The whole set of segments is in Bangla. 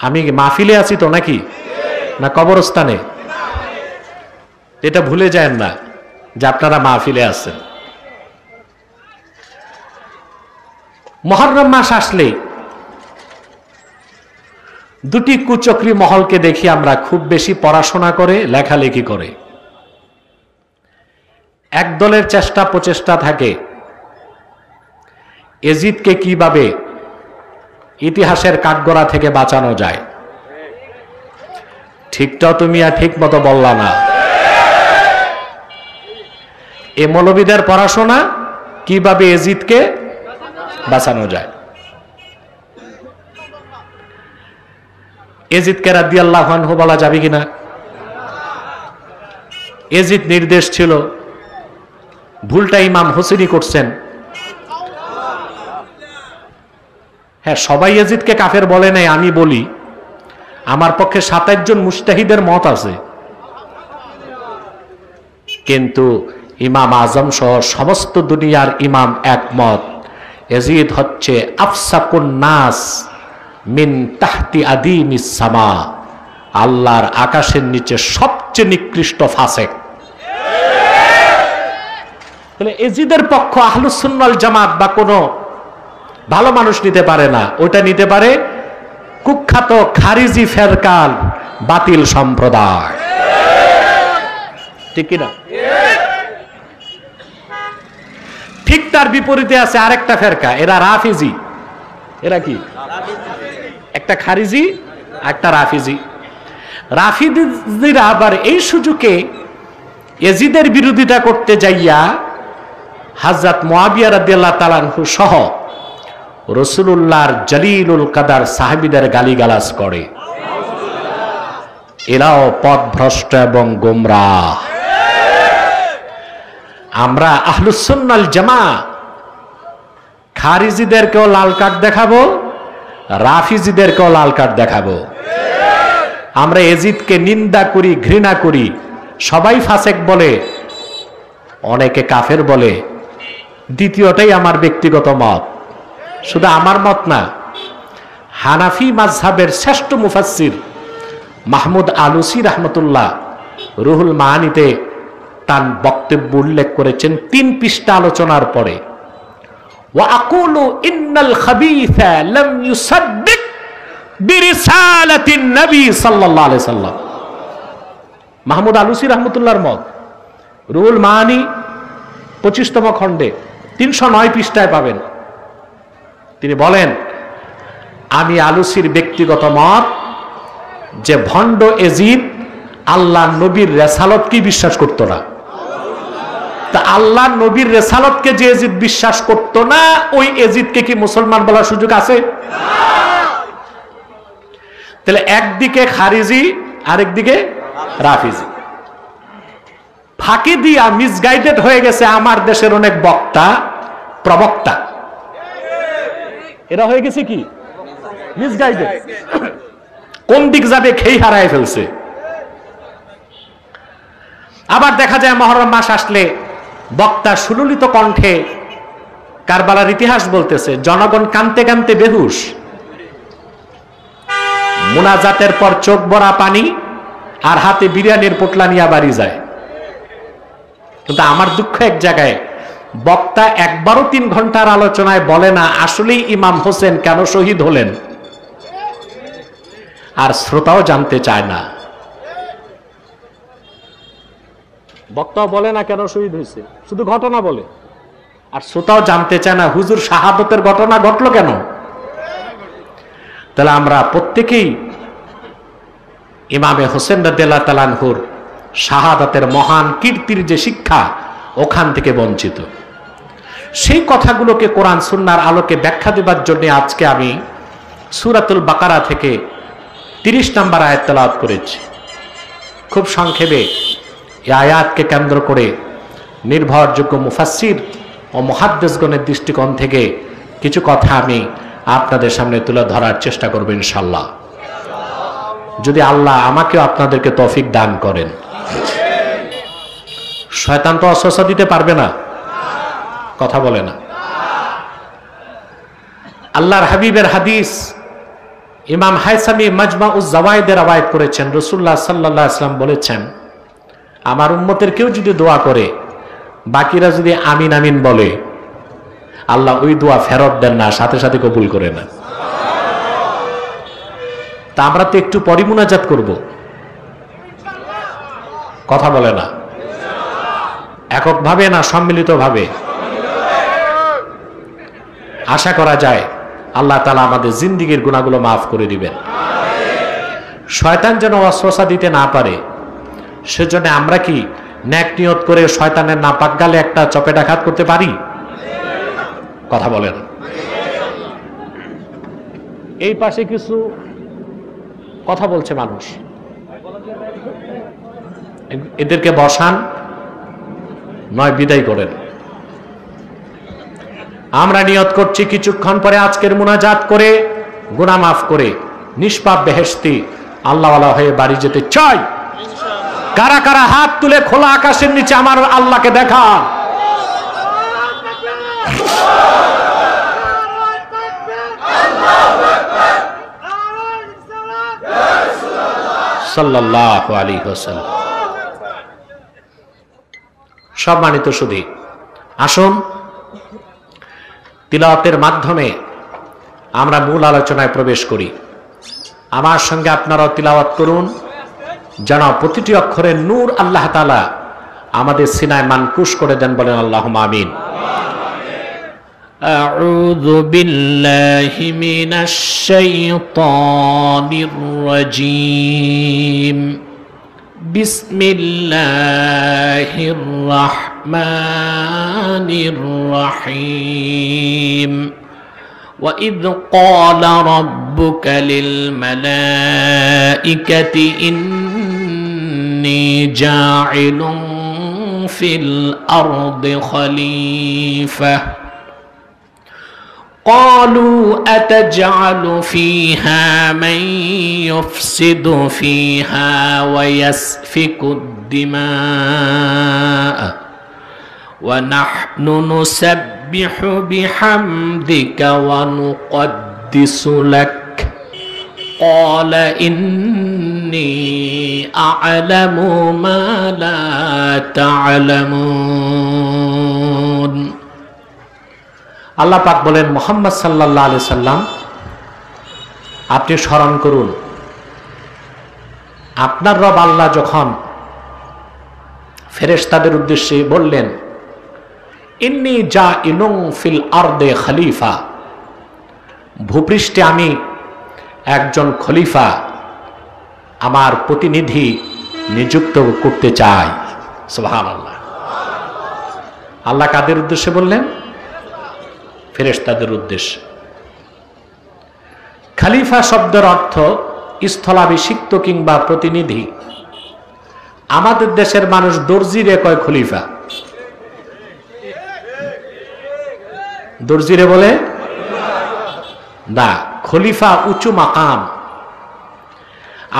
আমি মাহফিলে আছি তো নাকি, না কবরস্থানে? এটা ভুলে যায় না যে আপনারা মাহফিলে আছেন। মুহররম মাস আসলে দুটি কুচক্রী মহলকে দেখি আমরা, খুব বেশি পড়াশোনা করে, লেখালেখি করে। এক দলের চেষ্টা প্রচেষ্টা থাকে এজিদকে কিভাবে ইতিহাসের কাঠগড়া থেকে বাঁচানো যায়। ঠিকটাও তুমি আর ঠিক মতো বললা না। এ মৌলবীদের পড়াশোনা কিভাবে এজিদকে বাঁচানো যায়। এজিদকে রাদিয়াল্লাহু আনহু বলা যাবে কিনা? এজিদ নির্দেশ ছিল, ভুলটা ইমাম হোসেনি করছেন। হ্যাঁ, সবাই এজিদকে কাফের বলে নাই, আমি বলি আমার পক্ষে 27 জন মুজতাহিদের মত আছে, কিন্তু ইমাম আজম সহ সমস্ত দুনিয়ার ইমাম একমত, এজিদ হচ্ছে আফসাকুন নাস মিন তাহতি আদিমিস সামা, আল্লাহর আকাশের নিচে সবচেয়ে নিকৃষ্ট ফাসেক। তাহলে এজিদের পক্ষ আহলুস সুন্নাহ ওয়াল জামাত বা কোনো ভালো মানুষ নিতে পারে না, ওটা নিতে পারে কুখ্যাত খারিজি ফেরকার বাতিল সম্প্রদায়। ঠিক কিনা? ঠিক তার বিপরীতে আছে আরেকটা ফেরকা, এরা রাফিজি। এরা কি? একটা খারিজি, একটা রাফিজি। রাফিজিরা আবার এই সুযোগে এজিদের বিরোধিতা করতে যাইয়া হযরত মুআবিয়া রাদিয়াল্লাহু তাআলা আনহু সহ রাসূলুল্লাহর জলিলুল কদর সাহাবীদের গালিগালাজ করে। এরাও পথভ্রষ্ট এবং গোমরাহ। আমরা আহলুস সুন্নাহ ওয়াল জামাত খারিজিদেরকেও লাল কার্ড দেখাবো, রাফিজিদেরকেও লাল কার্ড দেখাবো। আমরা এজিদকে নিন্দা করি, ঘৃণা করি, সবাই ফাসেক বলে, অনেকে কাফের বলে। দ্বিতীয়টাই আমার ব্যক্তিগত মত, শুধু আমার মত না, হানাফি মাযহাবের শ্রেষ্ঠ মুফাসসির মাহমুদ আলুসি রাহমাতুল্লাহ রুহুল মাআনিতে তার বক্তব্য উল্লেখ করেছেন 3 পৃষ্ঠা আলোচনার পরে, ওয়া আকুলু ইন্নাল খাবিসা লাম ইউসাদ্দিক বিরিসালাতিন নবী সাল্লাল্লাহু আলাইহি সাল্লাম। মাহমুদ আলুসি রাহমাতুল্লাহর মত, রুহুল মাআনি 25তম খণ্ডে 309 পৃষ্ঠায় পাবেন। তিনি বলেন, আমি আলুসির ব্যক্তিগত মত যে ভণ্ড এজিদ আল্লাহ নবীর রেসালতকে বিশ্বাস করত না। তা আল্লাহ নবীর রেসালতকে যে এজিদ বিশ্বাস করত না, ওই এজিদকে কি মুসলমান বলার সুযোগ আছে? তাহলে একদিকে খারিজি, আরেকদিকে রাফিজি। ফাঁকি দিয়া মিসগাইডেড হয়ে গেছে আমার দেশের অনেক বক্তা, প্রবক্তা। এরা হয়ে গেছে কি মিসগাইডেড, কোন দিক যাবে খেই হারায় ফেলছে। আবার দেখা যায় মুহররম মাস আসলে বক্তা সুললিত কণ্ঠে কারবালার ইতিহাস বলতেছে, জনগণ কানতে কানতে বেহুশ, মুনাজাতের পর চোখ ভরা পানি আর হাতে বিরিয়ানির পোটলা নিয়ে বাড়ি যায়। কিন্তু আমার দুঃখ এক জায়গায়, বক্তা একবারও 3 ঘন্টার আলোচনায় বলে না আসলেই ইমাম হোসেন কেন শহীদ হলেন, আর শ্রোতাও জানতে চায় না। বক্তাও বলে না কেন শহীদ হয়েছে, শুধু ঘটনা বলে, আর শ্রোতাও জানতে চায় না হুজুর শাহাদতের ঘটনা ঘটলো কেন। তাহলে আমরা প্রত্যেকেই ইমামে হোসেন রাদিয়াল্লাহু তাআলা আনহুর শাহাদাতের মহান কীর্তির যে শিক্ষা, ওখান থেকে বঞ্চিত। সেই কথাগুলোকে কোরআন সুন্নাহর আলোকে ব্যাখ্যা দেবার জন্য আজকে আমি সূরাতুল বাকারা থেকে 30 নম্বর আয়াত তেলাওয়াত করেছি। খুব সংক্ষেপে এই আয়াতকে কেন্দ্র করে নির্ভরযোগ্য মুফাসসির ও মুহাদ্দিসগণের দৃষ্টিকোণ থেকে কিছু কথা আমি আপনাদের সামনে তুলে ধরার চেষ্টা করব ইনশাআল্লাহ, যদি আল্লাহ আমাকেও আপনাদেরকে তৌফিক দান করেন। শয়তান তো অসওয়াসা দিতে পারবে না, কথা বলে না। আল্লাহর হাবিবের হাদিস ইমাম হাইসামি মাজমাউজ জাওয়ায়েদে রওয়ায়াত করেছেন, রাসূলুল্লাহ সাল্লাল্লাহু আলাইহি ওয়াসাল্লাম বলেছেন, আমার উম্মতের কেউ যদি দোয়া করে বাকিরা যদি আমিন আমিন বলে, আল্লাহ ওই দোয়া ফেরত দেন না, সাথে সাথে কবুল করে না। তা আমরা তো একটু পরে মুনাজাত করব, কথা বলে না, এককভাবে না সম্মিলিতভাবে। আশা করা যায় আল্লাহ তাআলা আমাদের জিন্দেগীর গুনাহগুলো মাফ করে দিবেন। শয়তান যেন ওয়াসওয়াসা দিতে না পারে, সেজন্য আমরা কি নেক নিয়ত করে শয়তানের নাপাক গালে একটা চপেটাঘাত করতে পারি? কথা বলেন। এই পাশে কিছু কথা বলছে মানুষ, এদেরকে বসান, নয় বিদায় করেন। আমরা নিয়ত করছি কিছুক্ষণ পরে আজকের মুনাজাত করে গুনাহ মাফ করে নিষ্পাপ বেহেশতি আল্লাহওয়ালা হয়ে বাড়ি যেতে চাই। কারা কারা হাত তুলে খোলা আকাশের নিচে আমার আল্লাহকে দেখা? সাল্লাল্লাহু আলাইহি ওয়াসাল্লাম। সম্মানিত সুধী, আসুন তিলাওয়াতের মাধ্যমে আমরা মূল আলোচনায় প্রবেশ করি। আমার সঙ্গে আপনারাও তিলাওয়াত করুন, যেন প্রতিটি অক্ষরে নূর আল্লাহ তাআলা আমাদের সিনায় মানকুশ করে দেন। বলেন আল্লাহুম্মা আমিন। আউযু বিল্লাহি মিনাশ শাইতানির রাজীম। বিসমিল্লাহির রাহমানির রহিম। وَإِذْ قَالَ رَبُّكَ لِلْمَلَائِكَةِ إِنِّي جَاعِلٌ فِي الْأَرْضِ خَلِيفَةً قَالُوا أَتَجْعَلُ فِيهَا مَن يُفْسِدُ فِيهَا وَيَسْفِكُ الدِّمَاءَ وَنَحْنُ نُسَبِّحُ بِحَمْدِكَ وَنُقَدِّسُ لَكَ قَالَ إِنِّي أَعْلَمُ مَا لَا تَعْلَمُونَ। আল্লাহ পাক বলেন, মুহাম্মদ সাল্লাল্লাহু আলাইহি সাল্লাম, আপনি স্মরণ করুন আপনার রব আল্লাহ যখন ফেরেশতাদের উদ্দেশ্যে বললেন, ইন্নী জাইলুন ফিল আরদে খলিফা, ভূপৃষ্ঠে আমি একজন খলিফা, আমার প্রতিনিধি নিযুক্ত করতে চাই। সুবহানাল্লাহ। আল্লাহ কাদের উদ্দেশ্যে বললেন? ফেরেশতাদের উদ্দেশ্যে। খলিফা শব্দের অর্থ স্থলাভিষিক্ত কিংবা প্রতিনিধি। আমাদের দেশের মানুষ দর্জিরে কয় খলিফা, দর্জিরে বলে না, খলিফা উঁচু মাকাম।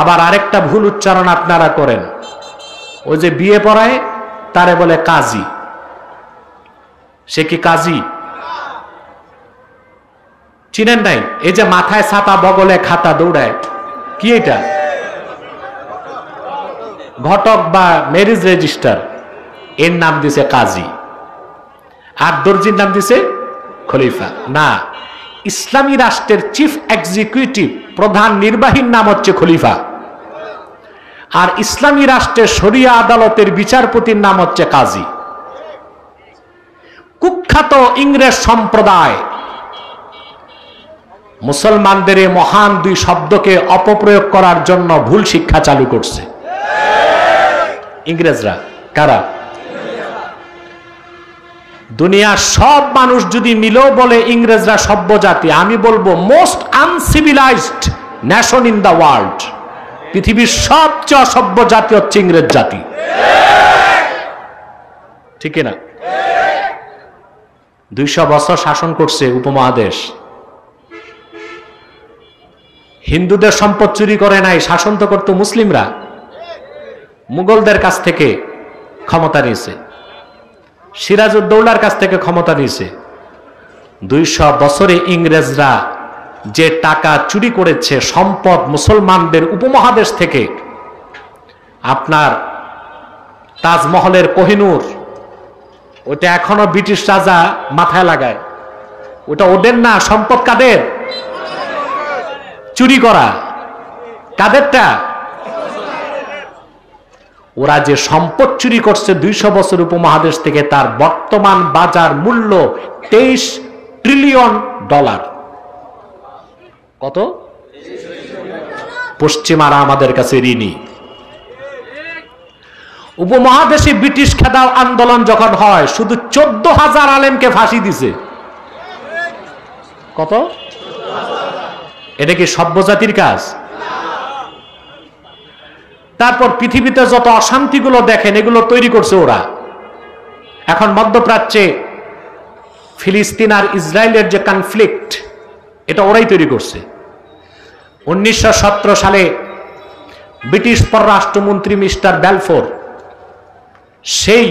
আবার আরেকটা ভুল উচ্চারণ আপনারা করেন, ওই যে বিয়ে পড়ায় তারে বলে কাজী। সে কি কাজী? চিনেন নাই? এই যে মাথায় ছাতা, বগলে খাতা, দৌড়ায়, কি এটা? ঘটক বা ম্যারেজ রেজিস্টার, এর নাম দিছে কাজী। আর দর্জির নাম দিছে খলিফা। না, ইসলামী রাষ্ট্রের চিফ এক্সিকিউটিভ, প্রধান নির্বাহীর নাম হচ্ছে খলিফা। আর ইসলামী রাষ্ট্রের শরিয়া আদালতের বিচারপতির নাম হচ্ছে কাজী। কুখ্যাত ইংরেজ সম্প্রদায় মুসলমানদের এই মহান দুই শব্দকে অপপ্রয়োগ করার জন্য ভুল শিক্ষা চালু করছে। ইংরেজরা কারা? দুনিয়ার সব মানুষ যদি মিলেও বলে ইংরেজরা সভ্য জাতি, আমি বলবো most uncivilised nation in the world. পৃথিবীর সবচেয়ে অসভ্য জাতি হচ্ছে ইংরেজ জাতি। ঠিক না? 200 বছর শাসন করছে উপমহাদেশ। হিন্দুদের সম্পদ চুরি করে নাই, শাসন তো করতো মুসলিমরা। মুঘলদের কাছ থেকে ক্ষমতা নিয়েছে, সিরাজউদ্দৌলার কাছ থেকে ক্ষমতা নিয়েছে। 200 বছরে ইংরেজরা যে টাকা চুরি করেছে, সম্পদ মুসলমানদের উপমহাদেশ থেকে, আপনার তাজমহলের কোহিনূর, ওটা এখনো ব্রিটিশ রাজা মাথায় লাগায়। ওটা ওদের না, সম্পদ কাদের? চুরি করা কাদেরটা? ওরা যে সম্পদ চুরি করছে 200 বছর উপমহাদেশ থেকে, তার বর্তমান বাজার মূল্য $23 ট্রিলিয়ন। কত? পশ্চিমারা আমাদের কাছে ঋণী। উপমহাদেশে ব্রিটিশ খেদাও আন্দোলন যখন হয়, শুধু 14,000 আলেমকে ফাঁসি দিছে। কত? এটা কি সভ্য জাতির কাজ? তারপর পৃথিবীতে যত অশান্তিগুলো দেখেন, এগুলো তৈরি করছে ওরা। এখন মধ্যপ্রাচ্যে ফিলিস্তিন আর ইসরায়েলের যে কনফ্লিক্ট, এটা ওরাই তৈরি করছে। 1917 সালে ব্রিটিশ পররাষ্ট্রমন্ত্রী মিস্টার ব্যালফোর সেই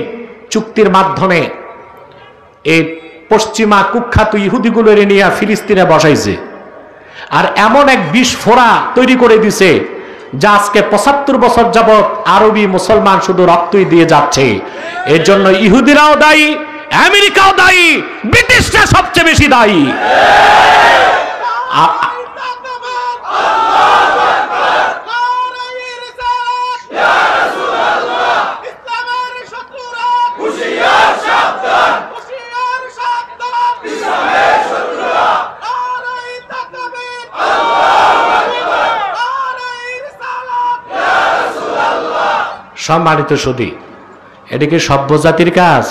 চুক্তির মাধ্যমে এই পশ্চিমা কুখ্যাত ইহুদিগুলোর নিয়ে ফিলিস্তিনে বসাইছে। আর এমন এক বিস্ফোরা তৈরি করে দিছে যা আজকে 75 বছর যাবৎ আরবি মুসলমান শুধু রক্তই দিয়ে যাচ্ছে। এর জন্য ইহুদিরাও দায়ী, আমেরিকাও দায়ী, ব্রিটিশরা সবচেয়ে বেশি দায়ী। সম্মানিত সুধী, এটা কি সভ্য জাতির কাজ?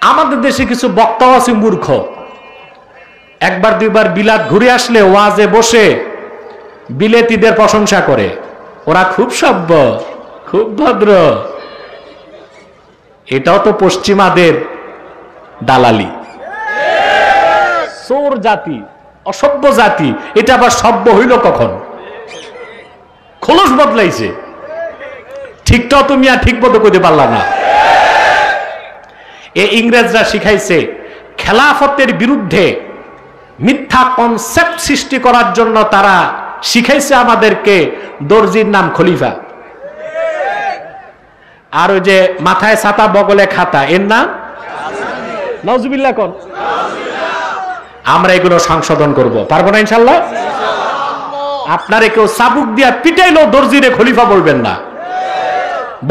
আমাদের দেশে কিছু বক্তাও আছে মূর্খ, একবার দুইবার বিলাত ঘুরে আসলে ওয়াজে বসে বিলেতিদের প্রশংসা করে। ওরা খুব সভ্য, খুব ভদ্র। এটাও তো পশ্চিমাদের দালালি। চোর জাতি, অসভ্য জাতি, এটা আবার সভ্য হইল কখন? খোলস বদলাইছে। ঠিকটাও তুমি আর ঠিক মতো করতে পারলা না। এই ইংরেজরা শিখাইছে খেলাফতের বিরুদ্ধে মিথ্যা কনসেপ্ট সৃষ্টি করার জন্য। তারা শিখাইছে আমাদেরকে দর্জির নাম খলিফা, আর ওই যে মাথায় ছাতা বগলে খাতা, এর নাম নাউজুবিল্লাহ। কোন আমরা এগুলো সংশোধন করব, পারবো না ইনশাল্লাহ। আপনারে কেউ চাবুক দিয়া পিটাইলো দর্জিরে খলিফা বলবেন না,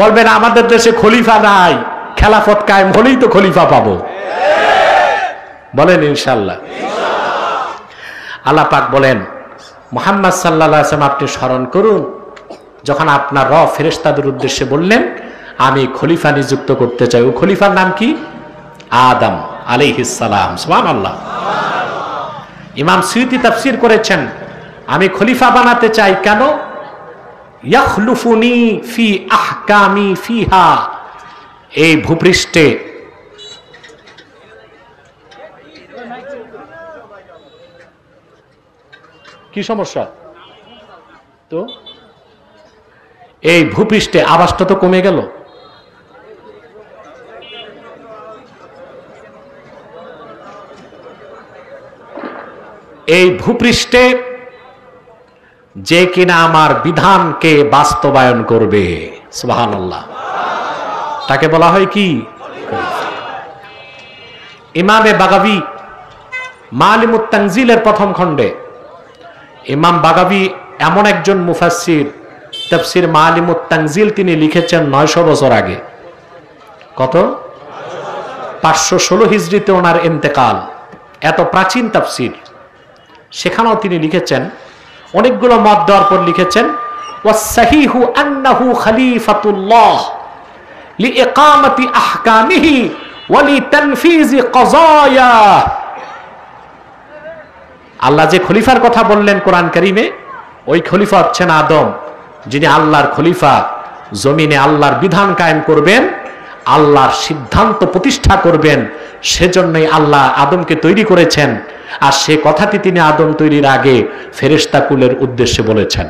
বলবেন আমাদের দেশে খলিফা নাই, খেলাফত কায়েম হলেই তো খলিফা পাবো। বলেন ইনশাল্লাহ। আল্লাহ পাক বলেন, মুহাম্মদ সাল্লাল্লাহু আলাইহি ওয়াসাল্লাম আপনি স্মরণ করুন যখন আপনার রব ফেরেশতাদের উদ্দেশ্যে বললেন আমি খলিফা নিযুক্ত করতে চাই। ও খলিফার নাম কি? আদম আলাইহিস সালাম। সুবহানাল্লাহ। ইমাম সুয়ুতি তাফসীর করেছেন, আমি খলিফা বানাতে চাই কেন? ইয়াখলুফুনি ফি আহকামি ফিহা, এই ভূপৃষ্ঠে কি সমস্যা তো? এই ভূপৃষ্ঠে আওয়াজটা তো কমে গেল। এই ভূপৃষ্ঠে যে কিনা আমার বিধানকে বাস্তবায়ন করবে, সুবহানাল্লাহ, তাকে বলা হয় কি? ইমামে বাগাবী মালিমুত তানজিলের প্রথম খণ্ডে ইমাম বাগাবী এমন একজন মুফাসসির, তাফসীর মালিমুত তানজিল তিনি লিখেছেন 900 বছর আগে। কত? 516 হিজরিতে ওনার ইন্তেকাল। এত প্রাচীন তাফসীর। সেখানেও তিনি লিখেছেন, অনেকগুলো মত দেওয়ার পর লিখেছেন, ওয়াসসাহিহু আন্নাহু খলিফাতুল্লাহ লিইকামাতি আহকামিহি ওয়া লিতানফিজি কযায়া। আল্লাহ যে খলিফার কথা বললেন কোরআন কারীমে, ওই খলিফা হচ্ছেন আদম, যিনি আল্লাহর খলিফা, জমিনে আল্লাহর বিধান কায়েম করবেন, আল্লাহর সিদ্ধান্ত প্রতিষ্ঠা করবেন। সেজন্যই আল্লাহ আদমকে তৈরি করেছেন। আর সে কথাটি তিনি আদম তৈরির আগে ফেরেশতা কুলের উদ্দেশ্যে বলেছেন।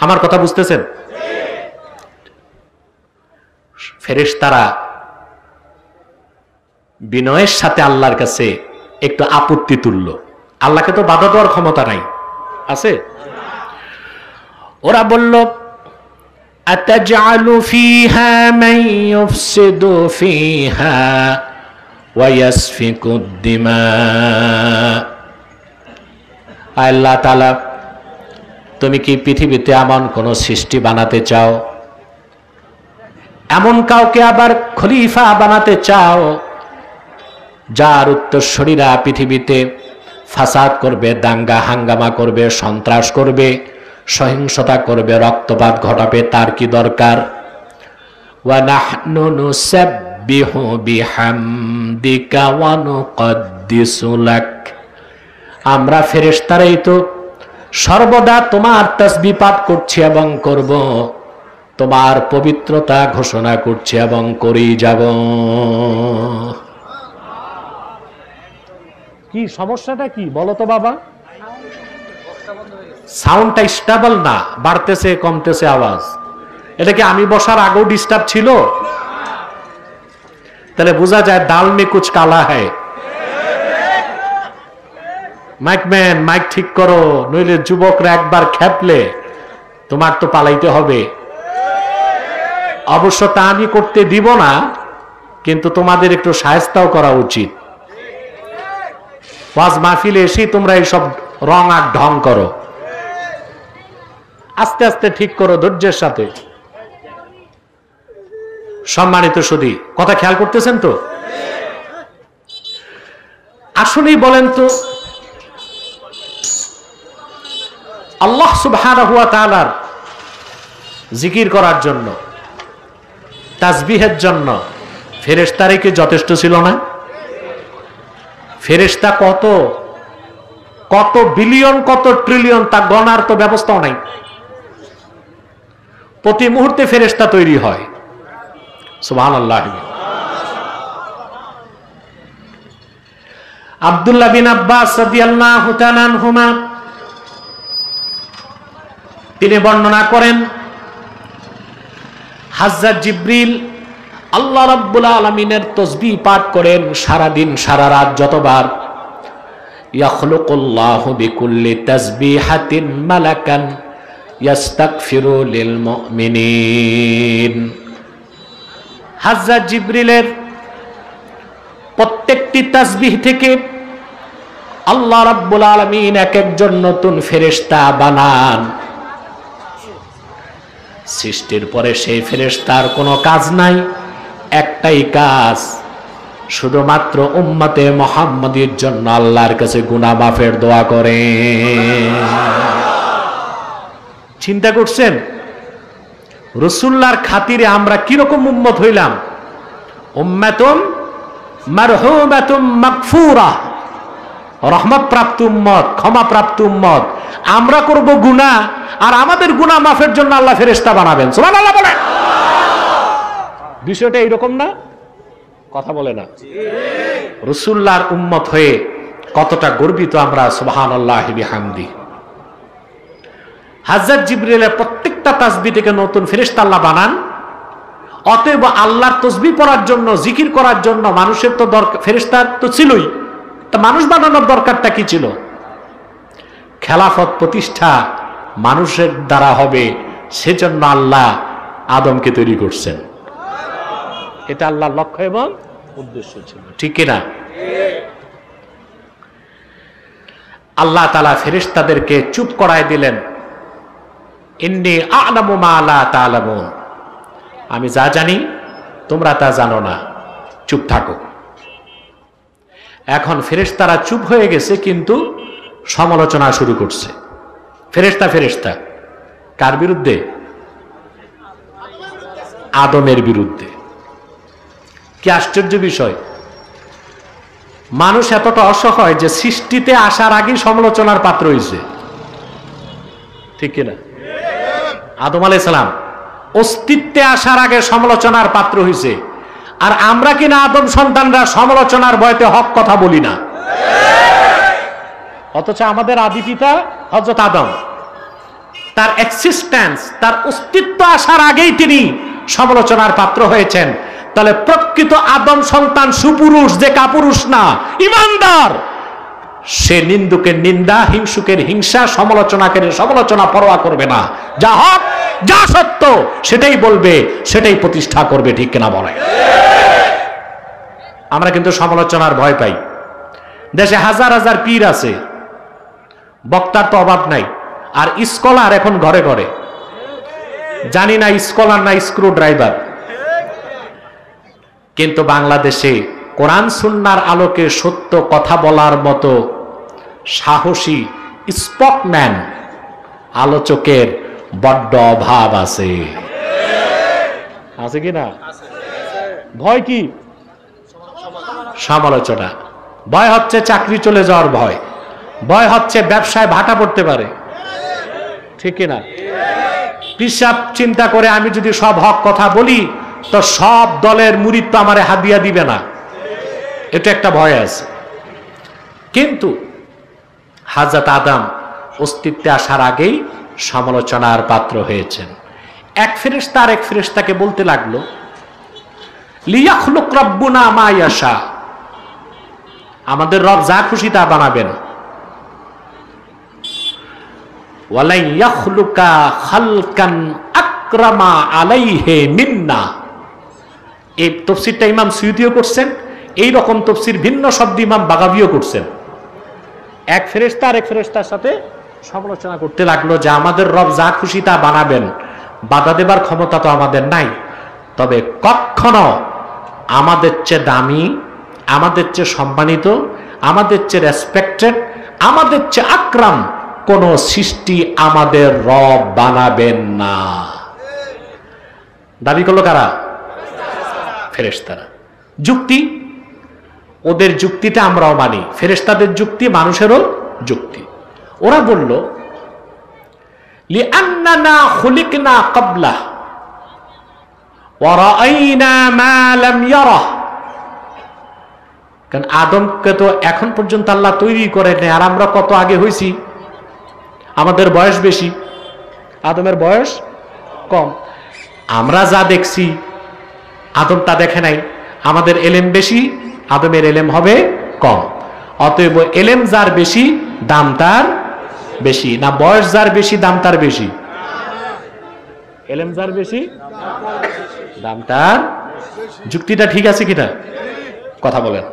আমার কথা বুঝতেছেন? ফেরেশতারা বিনয়ের সাথে আল্লাহর কাছে একটু আপত্তি তুলল। আল্লাহকে তো বাধা দেওয়ার ক্ষমতা নাই, আছে? ওরা বলল আতাজআলু ফিহা মান ইউফসিদু ফিহা ওয়া ইয়াসফিকুদ দিমা। আল্লাহ তাআলা, তুমি কি পৃথিবীতে এমন কোন সৃষ্টি বানাতে চাও, এমন কাউকে আবার খলিফা বানাতে চাও যার উত্তরসূরিরা পৃথিবীতে ফাসাদ করবে, দাঙ্গা হাঙ্গামা করবে, সন্ত্রাস করবে, সহিংসতা করবে, রক্তপাত ঘটাবে? তার কি দরকার? ওয়া নাহনু নুসাব্বিহু বিহামদিকা ওয়া নুকদ্দিসু লাক। আমরা ফেরেশতারাই তো সর্বদা তোমার তাসবিহ পাঠ করছি এবং করব, তোমার পবিত্রতা ঘোষণা করছি এবং করেই যাব। কি সমস্যাটা কি বলো তো বাবা? সাউন্ডটা স্টেবল না, বাড়তেছে কমতেছে আওয়াজ। এটা কি আমি বসার আগেও ডিস্টার্ব ছিল? তাহলে বোঝা যায় দাল মে কুছ কালা হ্যায়। মাইকম্যান, মাইক ঠিক করো, নইলে যুবকরা একবার খেপলে তোমার তো পালাইতে হবে। অবশ্য তা আমি করতে দিব না, কিন্তু তোমাদের একটু শায়েস্তাও করা উচিত। ওয়াজ মাহফিলে এসেই তোমরা এইসব রং আর ঢং করো। আস্তে আস্তে ঠিক করো, ধৈর্যের সাথে। সম্মানিত সুধী, কথা খেয়াল করতেছেন তো? আসলেই বলেন তো, আল্লাহ সুবহানাহু ওয়া তাআলার জিকির করার জন্য, তাসবিহের জন্য ফেরেশতারই কি যথেষ্ট ছিল না? ফেরেশতা কত কত বিলিয়ন, কত ট্রিলিয়ন, তা গণার তো ব্যবস্থাও নাই। প্রতি মুহূর্তে ফেরেশতা তৈরি হয়। সুবহানাল্লাহ। আব্দুল্লাহ বিন আব্বাস রাদিয়াল্লাহু তাআলা আনহুমা তিনি বর্ণনা করেন, হযরত জিবরিল আল্লাহ রাব্বুল আলামিনের তাসবিহ পাঠ করেন সারা দিন সারা রাত যতবার। ইয়াখলুকুল্লাহু বিকুল্লি তাসবিহাতিন মালাকান ইয়াস্তাগফিরু লিল মুমিনিন। হযরত জিবরিলের প্রত্যেকটি তাসবিহ থেকে আল্লাহ রাব্বুল আলামিন এক একজন নতুন ফেরেশতা বানান। সৃষ্টির পরে সেই ফেরেশতার কোনো কাজ নাই, একটাই কাজ, শুধুমাত্র উম্মতে মুহাম্মাদীর জন্য আল্লাহর কাছে গুনাহ মাফের দোয়া করে। চিন্তা করছেন রাসূলুল্লাহর খাতিরে আমরা কিরকম উম্মত হইলাম? উম্মাতুম মারহুমাতুম মাগফুরা, রহমত প্রাপ্ত উম্মত, ক্ষমা প্রাপ্ত উম্মত। আমরা করব গুনাহ, আর আমাদের গুনাহ মাফের জন্য আল্লাহ ফেরেশতা বানাবেন। সুবহানাল্লাহ বলেন। বিষয়টা এইরকম না? কথা বলে না? রাসূলুল্লাহর উম্মত হয়ে কতটা গর্বিত আমরা। সুবহানাল্লাহি বিহামদি। হযরত জিবরিলের প্রত্যেকটা তাসবিহ থেকে নতুন ফেরেশতা আল্লাহ বানান। অতএব আল্লাহর তাসবিহ পড়ার জন্য, জিকির করার জন্য মানুষের তো দরকার, ফেরেশতার তো ছিলই, তা মানুষ বানানোর দরকারটা কি ছিল? খেলাফত প্রতিষ্ঠা মানুষের দ্বারা হবে, সেজন্য আল্লাহ আদমকে তৈরি করছেন। এটা আল্লাহর লক্ষ্য এবং উদ্দেশ্য ছিল, ঠিক কিনা? আল্লাহ তাআলা ফেরেশতাদেরকে চুপ করায় দিলেন। ইন্নী আ'লামু মা লা তা'লামুন, আমি যা জানি তোমরা তা জানো না, চুপ থাকো। এখন ফেরেশতারা চুপ হয়ে গেছে, কিন্তু সমালোচনা শুরু করছে। ফেরেশতা কার বিরুদ্ধে? আদমের বিরুদ্ধে। কি আশ্চর্য বিষয়! মানুষ এতটা অসহায় যে সৃষ্টিতে আসার আগেই সমালোচনার পাত্র হয়েছে, ঠিক কিনা? আদম আলাইহিস সালাম অস্তিত্বে আসার আগে সমালোচনার পাত্র হয়েছে, আর আমরা কিনা আদম সন্তানরা সমালোচনার ভয়তে হক কথা বলি না। অথচ আমাদের আদি পিতা হযরত আদম, তার এক্সিস্টেন্স, তার অস্তিত্ব আসার আগেই তিনি সমালোচনার পাত্র হয়েছেন। তাহলে প্রকৃত আদম সন্তান সুপুরুষ, যে কাপুরুষ না, ইমানদার, সে নিন্দুকের নিন্দা, হিংসুকের হিংসা, সমালোচনাকারীর সমালোচনা পরোয়া করবে না। যা হক, যা সত্য সেটাই বলবে, সেটাই প্রতিষ্ঠা করবে। ঠিক কিনা বলে? আমরা কিন্তু সমালোচনার ভয় পাই। দেশে হাজার হাজার পীর আছে, বক্তার তো অভাব নাই, আর স্কলার এখন ঘরে ঘরে। জানি না স্কলার না স্ক্রু ড্রাইভার, কিন্তু বাংলাদেশে কোরআন সুন্নাহর আলোকে সত্য কথা বলার মতো সাহসী স্পোকম্যান, আলোচকের বড্ড অভাব আছে। আছে কি না? ভয় কি? সমালোচনা। ভয় হচ্ছে চাকরি চলে যাওয়ার ভয়, ভয় হচ্ছে ব্যবসায় ভাটা পড়তে পারে। ঠিক কিনা? পিসাব চিন্তা করে আমি যদি সব হক কথা বলি তো সব দলের মুরিদ তো আমারে হাদিয়া দিবে না, এটা একটা ভয় আছে। কিন্তু হযরত আদম অস্তিত্বে আসার আগেই সমালোচনার পাত্র হয়েছেন। এক ফেরেশতা আর এক ফেরেশতাকে বলতে লাগলো, লিয়াখলুক রাব্বুনা মা ইয়াশা, আমাদের রব যা খুশি তা বানাবেন। ওয়ালাই ইয়াখলুকা খালকান আকরামা আলাইহি মিন্না। এই তাফসীরটা ইমাম সুয়ুতীও করছেন, এই রকম তাফসীর ভিন্ন শব্দ ইমাম বাগাবীও করছেন। এক ফেরেশতা আর এক ফেরেশতার সাথে সমালোচনা করতে লাগলো যে আমাদের রব যা খুশি তা বানাবেন, বাধা দেবার ক্ষমতা তো আমাদের নাই, তবে কখনো আমাদের চেয়ে দামি, আমাদের চেয়ে সম্মানিত, আমাদের চেয়ে রেসপেক্টেড, আমাদের চেয়ে আকরাম কোন সৃষ্টি আমাদের রব বানাবেন না। দাবি করলো কারা? ফেরেশতারা। যুক্তি, ওদের যুক্তিটা আমরাও মানি, ফেরেশতাদের যুক্তি মানুষেরও যুক্তি। ওরা বলল, লিআন্নানা খুলিকনা ক্বাবলা ওয়া রাআইনা মা লাম ইয়ারা। কারণ আদমকে তো এখন পর্যন্ত আল্লাহ তৈরি করেন, আর আমরা কত আগে হইছি। আমাদের বয়স বেশি, আদমের বয়স কম। আমরা যা দেখছি আদম তা দেখে নাই। আমাদের এলেম বেশি, আদমের এলেম হবে কম। অতএব এলেম যার বেশি দাম তার বেশি, না বয়স যার বেশি দাম তার বেশি? এলেম যার বেশি দাম তার। যুক্তিটা ঠিক আছে কিনা? কথা বলেন।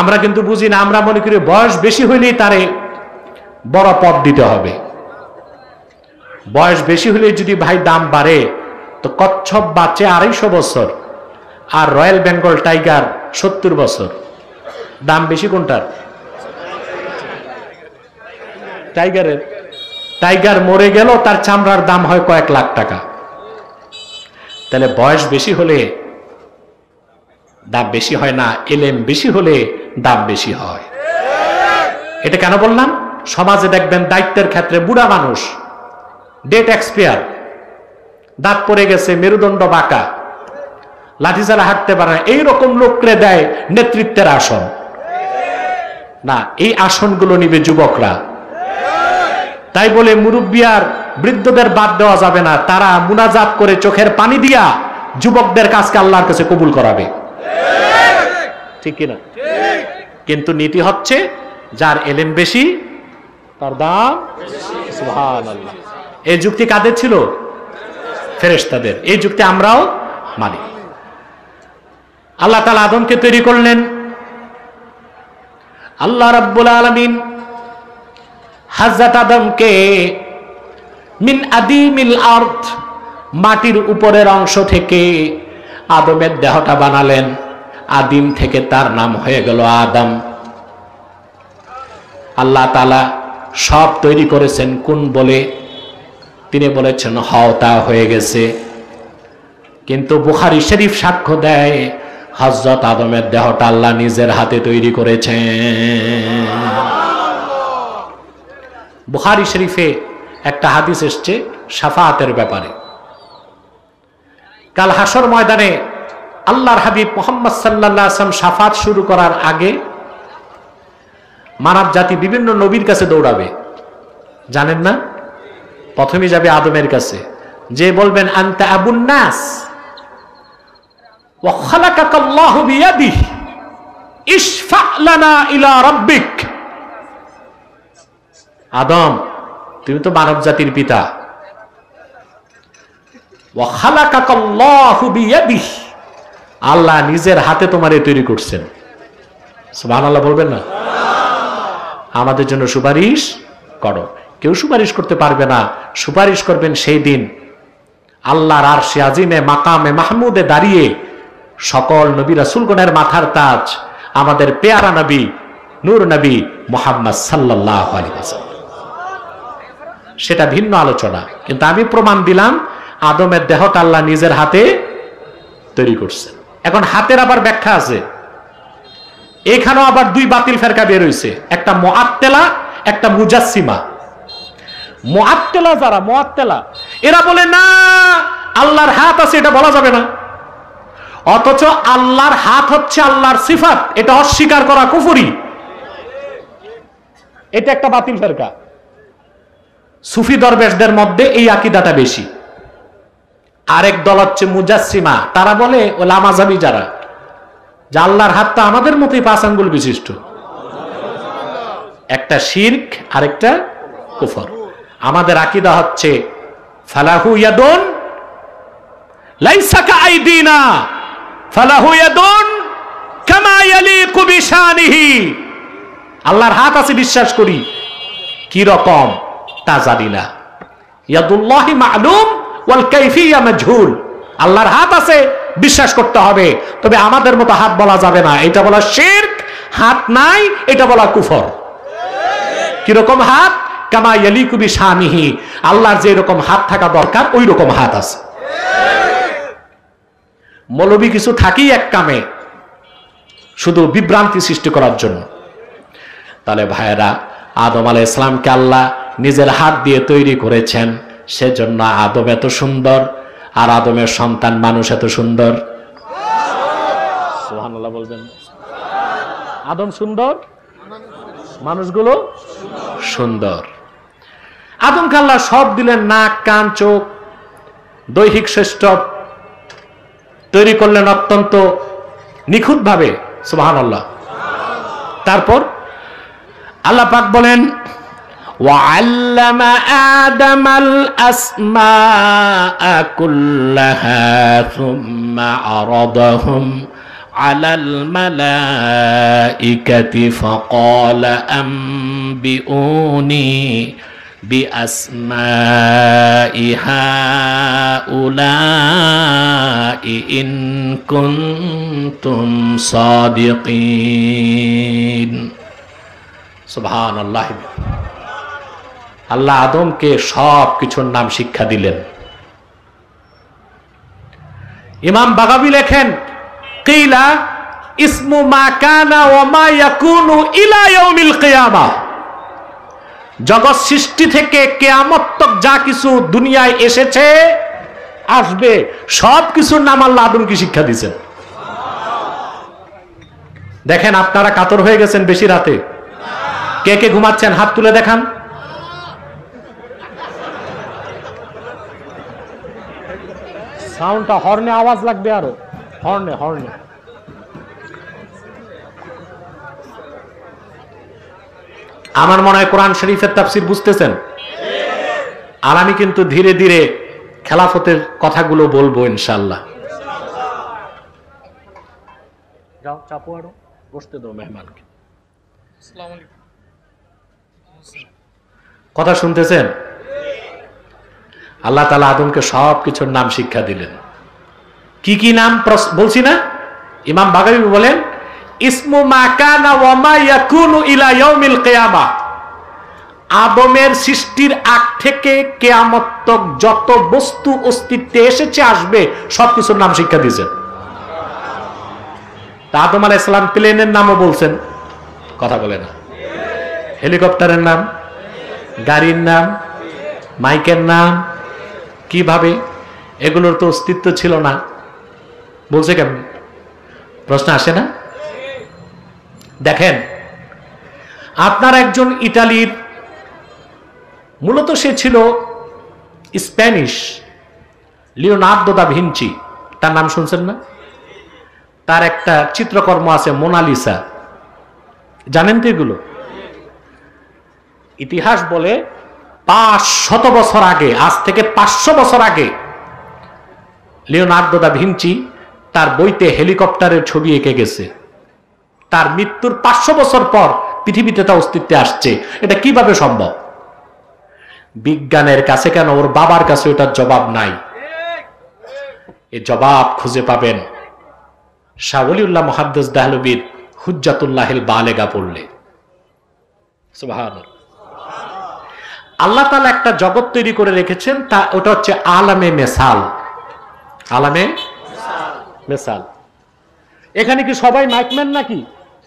আমরা কিন্তু বুঝি না, আমরা মনে করি বয়স বেশি হইলেই তারে বড় পদ দিতে হবে। বয়স বেশি হলে যদি ভাই দাম বাড়ে, তো কচ্ছপ বাঁচে 250 বছর, আর রয়্যাল বেঙ্গল টাইগার 70 বছর। দাম বেশি কোনটার? টাইগারের। টাইগার মরে গেল, তার চামড়ার দাম হয় কয়েক লাখ টাকা। তাহলে বয়স বেশি হলে দাম বেশি হয় না, এলেম বেশি হলে দাম বেশি হয়। এটা কেন বললাম? সমাজে দেখবেন দায়িত্বের ক্ষেত্রে বুড়া মানুষ, ডেট এক্সপায়ার, দাঁত পড়ে গেছে, মেরুদণ্ড বাঁকা, লাঠি ছাড়া হাঁটতে পারে না, এইরকম লোকরে দেয় নেতৃত্বের আসন। না, এই আসনগুলো নিবে যুবকরা। তাই বলে মুরব্বী আর বৃদ্ধদের বাদ দেওয়া যাবে না। তারা মুনাজাত করে চোখের পানি দিয়া যুবকদের কাজকে আল্লাহর কাছে কবুল করাবে। ঠিক কিনা? কিন্তু নীতি হচ্ছে যার এলেম বেশি তার দাম। সুবহানাল্লাহ। এই যুক্তি কাদের ছিল? ফেরেশতাদের। এই যুক্তি আমরাও মানি। আল্লাহ তাআলা আদমকে তৈরি করলেন। আল্লাহ রাব্বুল আলামিন হযরত আদমকে মিন আদিমিল আরদ, মাটির উপরের অংশ থেকে আদমের দেহটা বানালেন। আদিম থেকে তার নাম হয়ে গেল আদম। আল্লাহ তাআলা সব তৈরি করেছেন কোন বলে? তিনি বলেছেন হও, তা হয়ে গেছে। কিন্তু বুখারী শরীফ সাক্ষ্য দেয় হযরত আদমের দেহটা আল্লাহ নিজের হাতে তৈরি করেছেন। বুখারী শরীফে একটা হাদিস এসছে শাফাআতের ব্যাপারে। কাল হাসর ময়দানে আল্লাহর হাবিব মুহাম্মদ সাল্লাল্লাহু আলাইহি ওয়াসাল্লাম শাফাআত শুরু করার আগে মানব জাতি বিভিন্ন নবীর কাছে দৌড়াবে, জানেন না? প্রথমে যাবে আদমের কাছে, যে বলবেন আনতা আবুন নাস, ওয়া খালাকাকাল্লাহু বিয়াদিহি ইশফা লানা ইলা রাব্বিক। আদম, তুমি তো মানব জাতির পিতা। ওয়া খালাকাকাল্লাহু বিয়াদিহি, আল্লাহ নিজের হাতে তোমারে তৈরি করছেন। সুবহানাল্লাহ বলবেন না? আমাদের জন্য সুপারিশ করো। কেউ সুপারিশ করতে পারবে না। সুপারিশ করবেন সেই দিন আল্লাহর আরশে আজিমে মাকামে মাহমুদে দাঁড়িয়ে সকল নবী রাসূলগণের মাথার তাজ আমাদের পেয়ারা নবী নূর নবী মুহাম্মদ সাল্লাল্লাহু আলাইহি ওয়াসাল্লাম। সেটা ভিন্ন আলোচনা, কিন্তু আমি প্রমাণ দিলাম আদমের দেহটা আল্লাহ নিজের হাতে তৈরি করছেন। এখন হাতের আবার ব্যাখ্যা আছে। এখানেও আবার দুই বাতিল ফেরকা বের হইছে, একটা মুআত্তিলা, একটা মুজাসসিমা। মুআত্তিলা যারা, মুআত্তিলা এরা বলে না আল্লাহর হাত আছে, এটা বলা যাবে না। অথচ আল্লাহর হাত হচ্ছে আল্লাহর সিফাত, এটা অস্বীকার করা কুফরি। এটা একটা বাতিল ফেরকা। সুফি দরবেশদের মধ্যে এই আকীদাটা বেশি। আরেক দল হচ্ছে মুজাসসিমা, তারা বলে ও লামাযাবি যারা, যে আল্লাহর হাতটা আমাদের মতোই 5 আঙ্গুল বিশিষ্ট। একটা শিরক, আরেকটা কুফর। আমাদের আকীদা হচ্ছে ফালাহু ইয়াদুন লাইসা কাআইদিনা ফালাহু ইয়াদুন কামা ইয়ালিকু বিশানিহি। আল্লাহর হাত আছে বিশ্বাস করি, কি রকম তা জানি না। ইয়াদুল্লাহি মা'লুম ওয়াল কাইফিয়া মাজহুল। আল্লাহর হাত আছে বিশ্বাস করতে হবে, তবে আমাদের মতো হাত বলা যাবে না। এটা বলা শিরক। হাত নাই এটা বলা কুফর। কি রকম হাত? কামা ইয়ালিকু বিশানিহি, আল্লাহর যে রকম হাত থাকা দরকার ওই রকম হাত আছে। মৌলবী কিছু থাকি এক কামে, শুধু বিভ্রান্তি সৃষ্টি করার জন্য। তাহলে ভাইয়েরা, আদম আলাইহিস সালামকে আল্লাহ নিজের হাত দিয়ে তৈরি করেছেন, সেজন্য আদম এত সুন্দর, আর আদমের সন্তান মানুষ এত সুন্দর। সুবহানাল্লাহ বলবেন? আদম সুন্দর, মানুষগুলো সুন্দর। আদমকে আল্লাহ সব দিলেন, নাক, কান, চোখ, দৈহিক শ্রেষ্ঠ তৈরি করলেন অত্যন্ত নিখুঁত ভাবে। সুবহানাল্লাহ। তারপর আল্লাহ পাক বলেন وعلم آدم الأسماء كلها ثم عرضهم على الملائكة فقال أنبئوني بأسماء هؤلاء إن كنتم صادقين سبحان الله। আল্লাহ আদমকে সব কিছুর নাম শিক্ষা দিলেন। ইমাম বাগাবী লেখেন, কিলা ইসমু মা কানা ওয়া মা ইয়াকুনু ইলা ইয়াউমিল কিয়ামাহ। জগৎ সৃষ্টি থেকে কিয়ামত তক যা কিছু দুনিয়ায় এসেছে, আসবে, সব কিছুর নাম আল্লাহ আদমকে শিক্ষা দিয়েছেন। দেখেন, আপনারা কাতর হয়ে গেছেন বেশি রাতে। কে কে ঘুমাচ্ছেন হাত তুলে দেখান। সাউন্ডটা হর্নে আওয়াজ লাগবে, আরো হর্নে হর্নে। আমার মনে হয় কোরআন শরীফের তাফসীর বুঝতেছেন। আর আমি কিন্তু ধীরে ধীরে খেলাফতের কথাগুলো বলবো ইনশাআল্লাহ। যাও চাপো, আরো বসতে দাও মেহমানকে। আসসালামু আলাইকুম। কথা শুনতেছেন? আল্লাহ তাআলা আদমকে সব কিছুর নাম শিক্ষা দিলেন। কি কি নাম বলছি না? ইমাম বাগাবী বলেন, ইসমু মা কানা ওয়া মা ইয়াকুনু ইলা ইয়াউমিল কিয়ামাহ। আদমের সৃষ্টির আগ থেকে কিয়ামত তক যত বস্তু অস্তিত্বে এসেছে, আসবে, সব কিছুর নাম শিক্ষা দিয়েছেন। তা আদম আলাইহিস সালাম প্লেনের নামও বলছেন, কথা বলে না। হেলিকপ্টারের নাম, গাড়ির নাম, মাইকের নাম, কিভাবে? এগুলোর তো অস্তিত্ব ছিল না, বলছে কেমন? প্রশ্ন আসে না? দেখেন, আপনার একজন ইতালির, মূলত সে ছিল স্প্যানিশ, লিওনার্দো দা ভিঞ্চি, তার নাম শুনছেন না? তার একটা চিত্রকর্ম আছে মোনালিসা, জানেন তো এগুলো? ইতিহাস বলে 500 বছর আগে, আজ থেকে 500 বছর আগে লিওনার্দো দা ভিঞ্চি তার বইতে হেলিকপ্টারের ছবি এঁকে গেছে। তার মৃত্যুর 500 বছর পর পৃথিবীতে তা অস্তিত্বে আসছে। এটা কিভাবে সম্ভব? বিজ্ঞানের কাছে কেন, ওর বাবার কাছে ওটার জবাব নাই। এই জবাব খুঁজে পাবেন শাহ ওলিউল্লাহ মুহাদ্দিস দেহলভীর হুজ্জাতুল্লাহিল বালেগা পড়লে। সুবহানাল্লাহ। আল্লাহ তাআলা একটা জগৎ তৈরি করে রেখেছেন, তা ওটা হচ্ছে আলামে মেসাল। আলামে মেসাল। এখানে কি সবাই মাইকম্যান নাকি?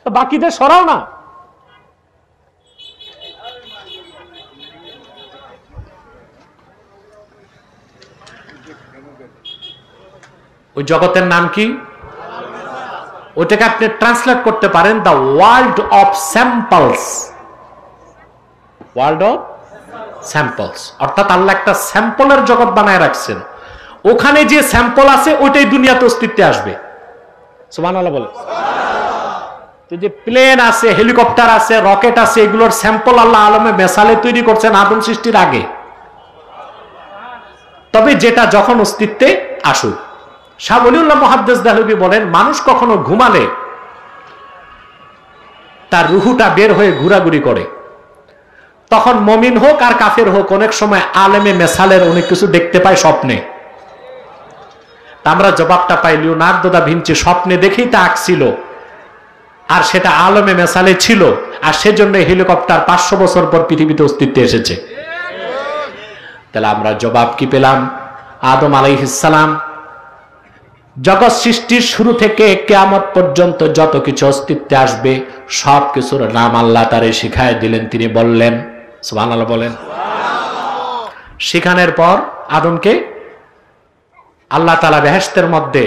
তো বাকিদের সরাও না। ওই জগতের নাম কি? ওটাকে আপনি ট্রান্সলেট করতে পারেন the world of samples. World of samples, অর্থাৎ আল্লাহ একটা স্যাম্পলের জগৎ বানায় রাখছেন। ওখানে যে স্যাম্পল আছে ওইটাই দুনিয়াতে অস্তিত্বে আসবে। সুবহানাল্লাহ বলে। তো যে প্লেন আছে, হেলিকপ্টার আছে, রকেট আছে, এগুলোর স্যাম্পল আল্লাহ আলমে মেসালে তৈরি করছেন আদম সৃষ্টির আগে। তবে যেটা যখন অস্তিত্বে আসুক। শাহ ওলিউল্লাহ মুহাদ্দিস দেহলভী বলেন, মানুষ কখনো ঘুমালে তার রুহুটা বের হয়ে ঘোরাঘুরি করে, তখন মুমিন হোক আর কাফের হোক অনেক সময় আলেমে মেসালের অনেক কিছু দেখতে পায় স্বপ্নে। আমরা জবাবটা পাই লিওনার্দো দা ভিঞ্চি স্বপ্নে দেখেই তা আঁকছিল, আর সেটা আলেমে মেসালে ছিল, আর সেজন্য হেলিকপ্টার 500 বছর পর পৃথিবীতে অস্তিত্বে এসেছে। তাহলে আমরা জবাব কি পেলাম? আদম আলাইহিস সালাম জগৎ সৃষ্টির শুরু থেকে কিয়ামত পর্যন্ত যত কিছু অস্তিত্বে আসবে সব কিছুর নাম আল্লাহ তারে শিখায় দিলেন। তিনি বললেন, সুবহানাল্লাহ বলেন। শিখানোর পর আদমকে আল্লাহ তাআলা বেহেশতের মধ্যে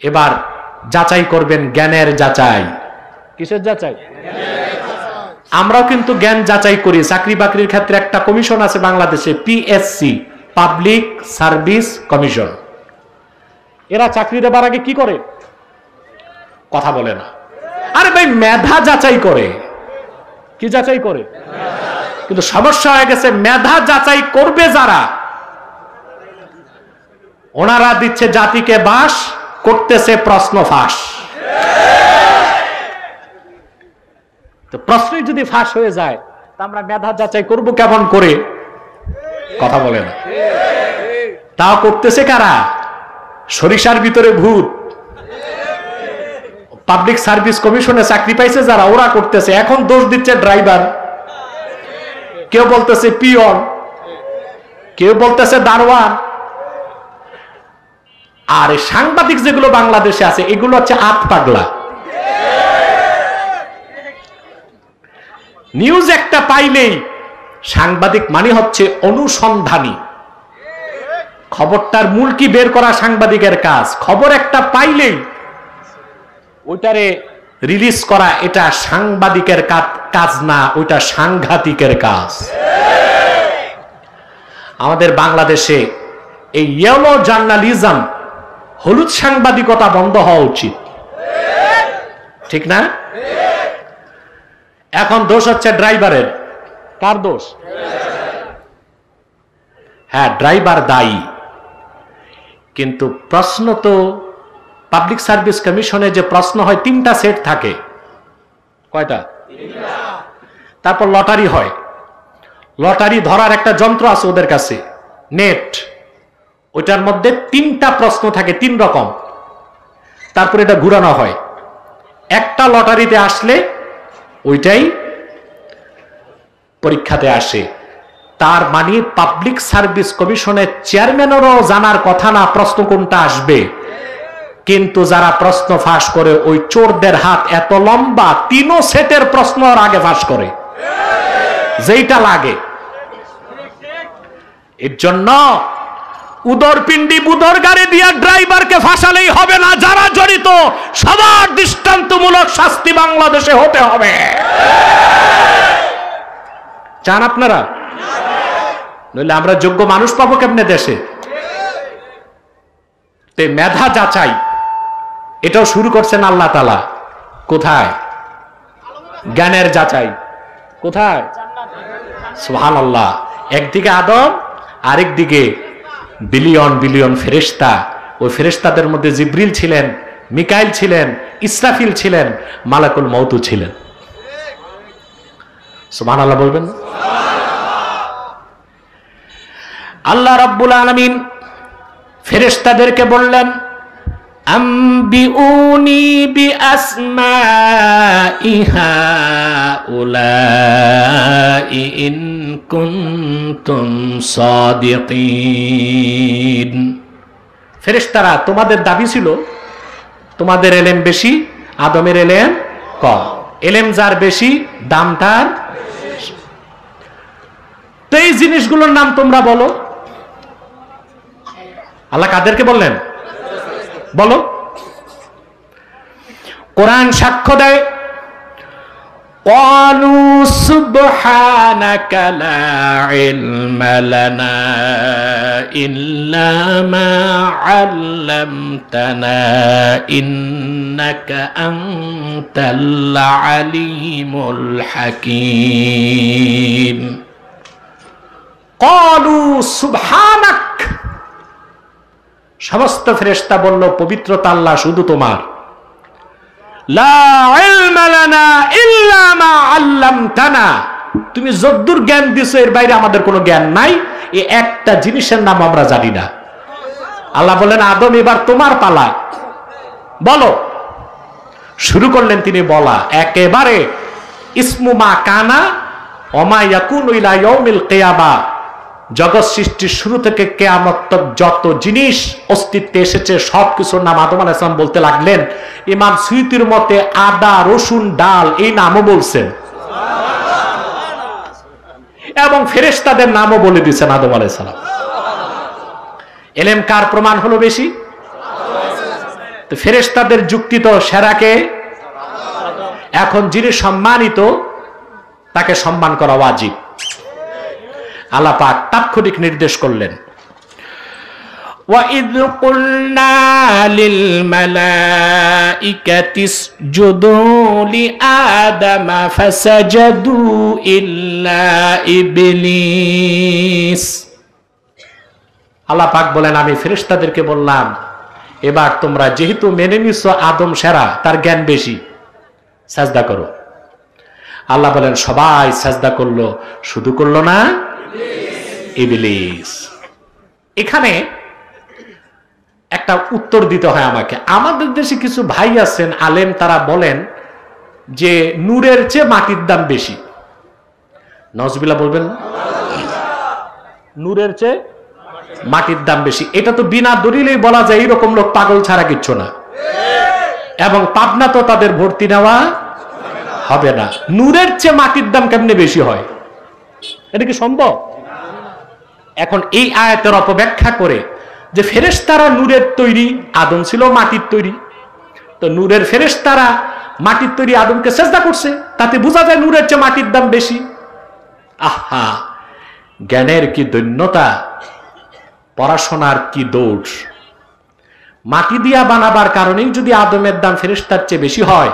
এবার যাচাই করবেন, জ্ঞানের যাচাই। কিসের যাচাই? আমরাও কিন্তু জ্ঞান যাচাই করি। চাকরি বাকরির ক্ষেত্রে একটা কমিশন আছে বাংলাদেশে, পিএসসি, পাবলিক সার্ভিস কমিশন। এরা চাকরি দেবার আগে কি করে? কথা বলে না। আরে ভাই, মেধা যাচাই করে। কি যাচাই করে? কিন্তু সমস্যা হয়ে গেছে, মেধা যাচাই করবে যারা, ওনারা দিচ্ছে জাতিকে বাস, করতেছে প্রশ্ন ফাঁস। তো প্রশ্নই যদি ফাঁস হয়ে যায়, তা আমরা মেধা যাচাই করব কেমন করে? কথা বলে না। তাও করতেছে কারা? সরিষার ভিতরে ভূত। পাবলিক সার্ভিস কমিশনে চাকরি পাইছে যারা, ওরা করতেছে। এখন দোষ দিচ্ছে ড্রাইভার, কেউ বলতেছে পিয়ন, কেউ বলতেছে দারোয়ান। আর সাংবাদিক যেগুলো বাংলাদেশে আছে, এগুলো হচ্ছে আত পাগলা। নিউজ একটা পাইলেই সাংবাদিক মানে হচ্ছে অনুসন্ধানী। খবরটার মূল কি বের করা সাংবাদিকের কাজ। খবর একটা পাইলেই ওইটারে রিলিজ করা, এটা সাংবাদিকের কাজ না, ওইটা সাংঘাতিকের কাজ। আমাদের বাংলাদেশে এই ইয়েলো জার্নালিজম, হলুদ সাংবাদিকতা বন্ধ হওয়া উচিত, ঠিক না? এখন দোষ হচ্ছে ড্রাইভারের। কার দোষ? হ্যাঁ, ড্রাইভার দায়ী। কিন্তু প্রশ্ন তো পাবলিক সার্ভিস কমিশনে যে প্রশ্ন হয়, 3টা সেট থাকে। কয়টা? 3টা। তারপর লটারি হয়। লটারি ধরার একটা যন্ত্র আছে ওদের কাছে, নেট। ওইটার মধ্যে 3টা প্রশ্ন থাকে, 3 রকম। তারপর এটা ঘুরানো হয়। একটা লটারিতে আসলে ওইটাই পরীক্ষাতে আসে। তার মানে পাবলিক সার্ভিস কমিশনের চেয়ারম্যানেরও জানার কথা না প্রশ্ন কোনটা আসবে। কিন্তু যারা প্রশ্ন ফাঁস করে, ওই চোরদের হাত এত লম্বা, 3 সেটের প্রশ্ন আর আগে ফাঁস করে যেইটা লাগে। এর জন্য উদরপিণ্ডি বুদর গাড়ি দিয়ে ড্রাইভারকে ফাঁসালেই হবে না। যারা জড়িত সবার দৃষ্টান্তমূলক শাস্তি বাংলাদেশে হতে হবে। চান আপনারা? নইলে আমরা যোগ্য মানুষ পাবো কেমনে দেশে? মেধা যাচাই এটাও শুরু করছেন আল্লাহ তাআলা। কোথায়? জ্ঞানের যাচাই কোথায়? সুবহানাল্লাহ। একদিকে আদম, আরেকদিকে বিলিয়ন বিলিয়ন ফেরেশতা। ওই ফেরেশতাদের মধ্যে জিবরিল ছিলেন, মিকাইল ছিলেন, ইসরাফিল ছিলেন, মালাকুল মউত ছিলেন। সুবহানাল্লাহ বলবেন। আল্লাহ রাব্বুল আলামিন ফেরেশতাদেরকে বললেন, আম্বিউনি বিআসমাই হাউলাই ইন কুনতুম সাদিকিন। ফেরেশতারা, তোমাদের দাবি ছিল তোমাদের এলেম বেশি, আদমের এলেম কম। এলেম যার বেশি, দাম তার। তো এই জিনিসগুলোর নাম তোমরা বলো। আল্লাহ কাদেরকে বললেন? বলো। কোরআন সাক্ষ্য দেয়, ক্বালু সুবহানাকা লা ইলমা লানা ইল্লা মা আল্লামতানা ইন্নাকা আনতাল আলিমুল হাকীম। ক্বালু সুবহানাক, সমস্ত ফেরেশতা বলল পবিত্রতা আল্লাহ শুধু তোমার। লা ইলমা লানা ইল্লা মা আল্লামতানা, তুমি যদ্দুর জ্ঞান দিছো এর বাইরে আমাদের কোনো জ্ঞান নাই। এই একটা জিনিসের নাম আমরা জানি না। আল্লাহ বলেন, আদম এবার তোমার পালা, বলো। শুরু করলেন তিনি বলা, একেবারে ইসমু মা কানা ওমা ইয়াকুনু ইলা ইয়াউমিল কিয়ামা। জগৎ সৃষ্টির শুরু থেকে কিয়ামত তক যত জিনিস অস্তিত্বে এসেছে সব কিছুর নাম আদম আলাইহিস সালাম বলতে লাগলেন। ইমাম সুয়ুতির মতে আদা, রসুন, ডাল এই নামও বলছেন, এবং ফেরেশতাদের নামও বলে দিয়েছেন আদম আলাইহিস সালাম। এলেম কার প্রমাণ হলো বেশি? তো ফেরেশতাদের যুক্তি তো সেরাকে। এখন যিনি সম্মানিত তাকে সম্মান করা ওয়াজিব। আল্লাহ পাক তাৎক্ষণিক নির্দেশ করলেন, وَإِذْ قُلْنَا لِلْمَلَائِكَةِ اسْجُدُوا لِآدَمَ فَسَجَدُوا إِلَّا إِبْلِيسَ। আল্লাহ পাক বলেন, আমি ফেরেশতাদেরকে বললাম এবার তোমরা যেহেতু মেনে নিছো আদম সেরা, তার জ্ঞান বেশি, সাজদা করো। আল্লাহ বলেন সবাই সাজদা করলো, শুধু করলো না ইবলিস। এখানে একটা উত্তর দিতে হয় আমাকে। আমাদের দেশে কিছু ভাই আছেন আলেম, তারা বলেন যে নূরের চেয়ে মাটির দাম বেশি। নাউজুবিল্লাহ বলবেন না? নূরের চেয়ে মাটির দাম বেশি, এটা তো বিনা দলিলেই বলা যায়। এইরকম লোক পাগল ছাড়া কিচ্ছু না। এবং পাবনা তো তাদের ভর্তি নেওয়া হবে না। নূরের চেয়ে মাটির দাম কেমনে বেশি হয়? এটা কি সম্ভব? এখন এই আয়াতের অপব্যাখ্যা করে যে ফেরেশতারা নূরের তৈরি, আদম ছিল মাটির তৈরি, তো নূরের ফেরেশতারা মাটির তৈরি আদমকে সেজদা করছে, তাতে বোঝা যায় নূরের চেয়ে মাটির দাম বেশি। আহা, জ্ঞানের কি দৈন্যতা, পড়াশোনার কি দোষ। মাটি দিয়া বানাবার কারণেই যদি আদমের দাম ফেরেশতার চেয়ে বেশি হয়,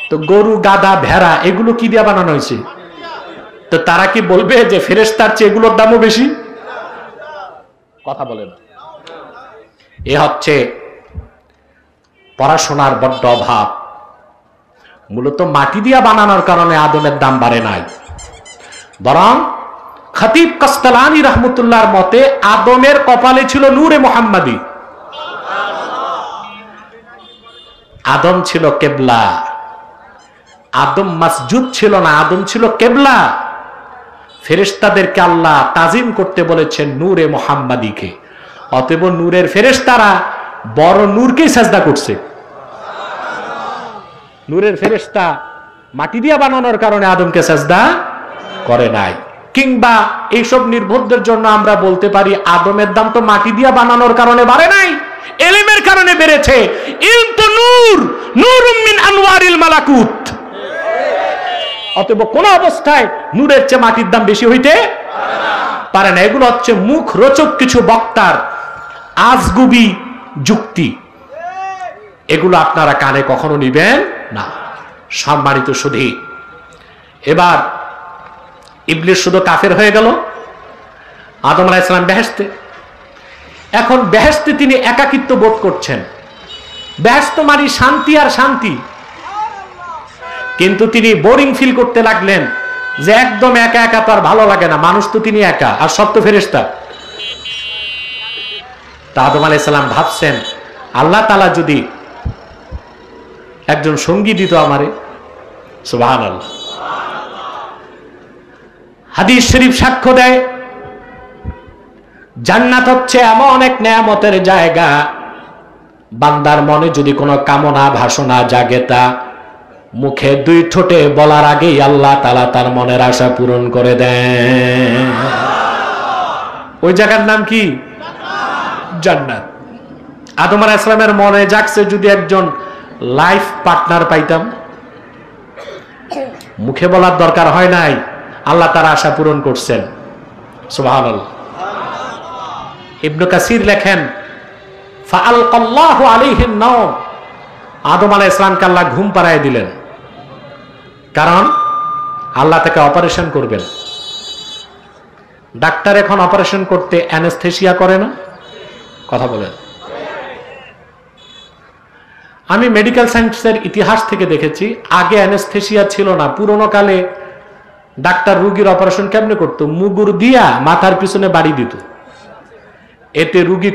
তো গরু, গাধা, ভেড়া এগুলো কি দিয়া বানানো হয়েছে? তো তারা কি বলবে যে ফেরেশতার চেয়ে এগুলোর দামও বেশি? কথা বলে না। এ হচ্ছে পড়াশোনার বড্ড অভাব। মূলত মাটি দিয়া বানানোর কারণে আদমের দাম বাড়ে নাই, বরং খতিব কাস্তালানি রহমতুল্লাহর মতে আদমের কপালে ছিল নূরে মুহাম্মাদি। আদম ছিল কেবলা, আদম মাসজুদ ছিল না, আদম ছিল কেবলা। ফেরেশতাদেরকে আল্লাহ তাজিম করতে বলেছেন নূরে মুহাম্মাদিকে। অতএব নূরের ফেরেশতারা বড় নূরকেই সাজদা করছে। নূরের ফেরেশতা মাটি দিয়া বানানোর কারণে আদমকে সাজদা করে নাই। কিংবা এইসব নির্বোধদের জন্য আমরা বলতে পারি আদমের দাম তো মাটি দিয়া বানানোর কারণে বাড়ে নাই, ইলমের কারণে বেড়েছে। ইলম তো নূর, নূরুম মিন আনওয়ারিল মালাকুত। অতএব কোন অবস্থায় নূরের চেয়ে মাটির দাম বেশি হইতে পারে না। এগুলো হচ্ছে মুখ রোচক কিছু বক্তার আজগুবি যুক্তি। এগুলো আপনারা কানে কখনো নিবেন না। সম্মানিত সুধী, এবার ইবলিস শুধু কাফের হয়ে গেল, আদম আলাইহিস সালাম বেহেশতে। এখন বেহেশতে তিনি একাকিত্ব বোধ করছেন। বেহেশত মানে শান্তি আর শান্তি, কিন্তু তিনি বোরিং ফিল করতে লাগলেন যে একদম একা একা তার ভালো লাগে না। মানুষ তো তিনি একা, আর সব তো ফেরেশতা। তা আদম আলাইহিস সালাম ভাবছেন, আল্লাহ তাআলা যদি একজন সঙ্গী দিত আমারে। সুবহানাল্লাহ। হাদিস শরীফ সাক্ষ্য দেয়, জান্নাত হচ্ছে এমন এক নেয়ামতের জায়গা, বান্দার মনে যদি কোনো কামনা বাসনা জাগে তা মুখে দুই ঠোঁটে বলার আগেই আল্লাহ তাআলা তার মনের আশা পূরণ করে দেন। ওই জায়গার নাম কি? জান্নাত। আদম আলাইহিস সালামের মনে জাগছে যদি একজন লাইফ পার্টনার পাইতাম। মুখে বলার দরকার হয় নাই, আল্লাহ তার আশা পূরণ করছেন। সুবহানাল্লাহ। ইবনে কাসির লেখেন, ফাআলকাল্লাহু আলাইহিন নাওম, আদম আলাইহিস সালামকে আল্লাহ ঘুম পাড়ায় দিলেন, কারণ আল্লাহ তাকে অপারেশন করবেন। ডাক্তার এখন অপারেশন করতে অ্যানেস্থেসিয়া করে না? কথা বলেন। আমি মেডিকেল সায়েন্সের ইতিহাস থেকে দেখেছি, আগে অ্যানেস্থেসিয়া ছিল না। পুরোনো কালে ডাক্তার রোগীর অপারেশন কেমনে করতো? মুগুর দিয়া মাথার পিছনে বাড়ি দিত, এতে রোগী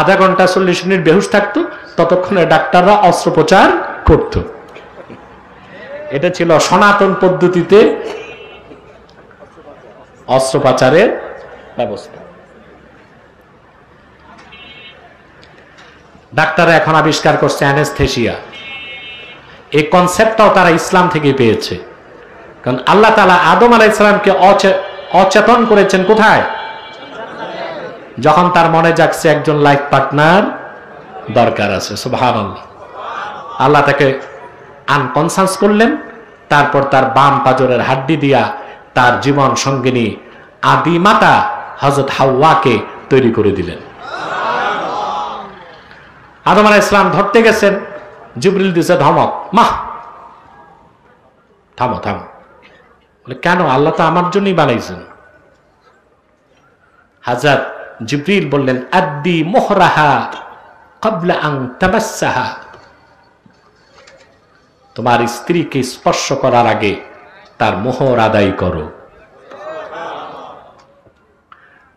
আধা ঘন্টা 40 মিনিট বেহুশ থাকতো, ততক্ষণে ডাক্তাররা অস্ত্রোপচার করত। এটা ছিল সনাতন পদ্ধতিতে অস্ত্রোপচারের ব্যবস্থা। ডাক্তাররা এখন আবিষ্কার করছে অ্যানেস্থেসিয়া। এই কনসেপ্টটাও তারা ইসলাম থেকে পেয়েছে, কারণ আল্লাহ তাআলা আদম আলাইহিস সালামকে অচেতন করেছেন কোথায়? যখন তার মনে জাগছে একজন লাইফ পার্টনার দরকার আছে। সুবহানাল্লাহ। আল্লাহ তাকে আনকনসাস করলেন, তারপর তার বাম পাজরের হাড্ডি দিয়া তার জীবন সঙ্গিনী আদি মাতা হযরত হাওয়াকে তৈরি করে দিলেন। আদম আলাইহিস সালাম ধরতে গেছেন, জিবরিল দিছে ধমক, মাহ থামো থামো। বলে কেন? আল্লাহ তো আমার জন্যই বানাইছেন। হযরত জিবরিল বললেন, আদ্দি মুহরাহা ক্বাবলা আন তামাসসাহা, তোমার স্ত্রীকে স্পর্শ করার আগে তার মোহর আদায় করো।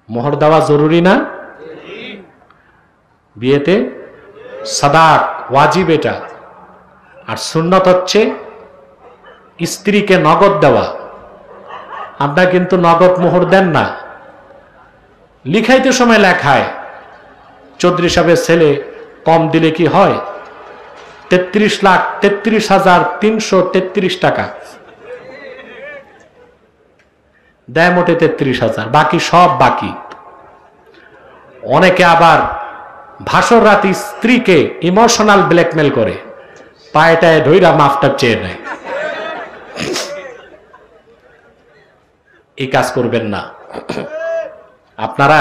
মোহর দেওয়া জরুরি না? বিয়েতে সাদাক ওয়াজিব এটা, আর সুন্নত হচ্ছে স্ত্রীকে নগদ দেওয়া। আপনারা কিন্তু নগদ মোহর দেন না। লিখাইতে সময় লেখায় চৌধুরী সাহেবের ছেলে কম দিলে কি হয়? 33,33,333 টাকা দেয়, মোটে 33,000, বাকি সব বাকি। অনেকে আবার ভাসর রাতে স্ত্রীকে ইমোশনাল ব্ল্যাকমেল করে, পায়েটায় ধইরা মাফটা চেয়ে নেয়। এই কাজ করবেন না। আপনারা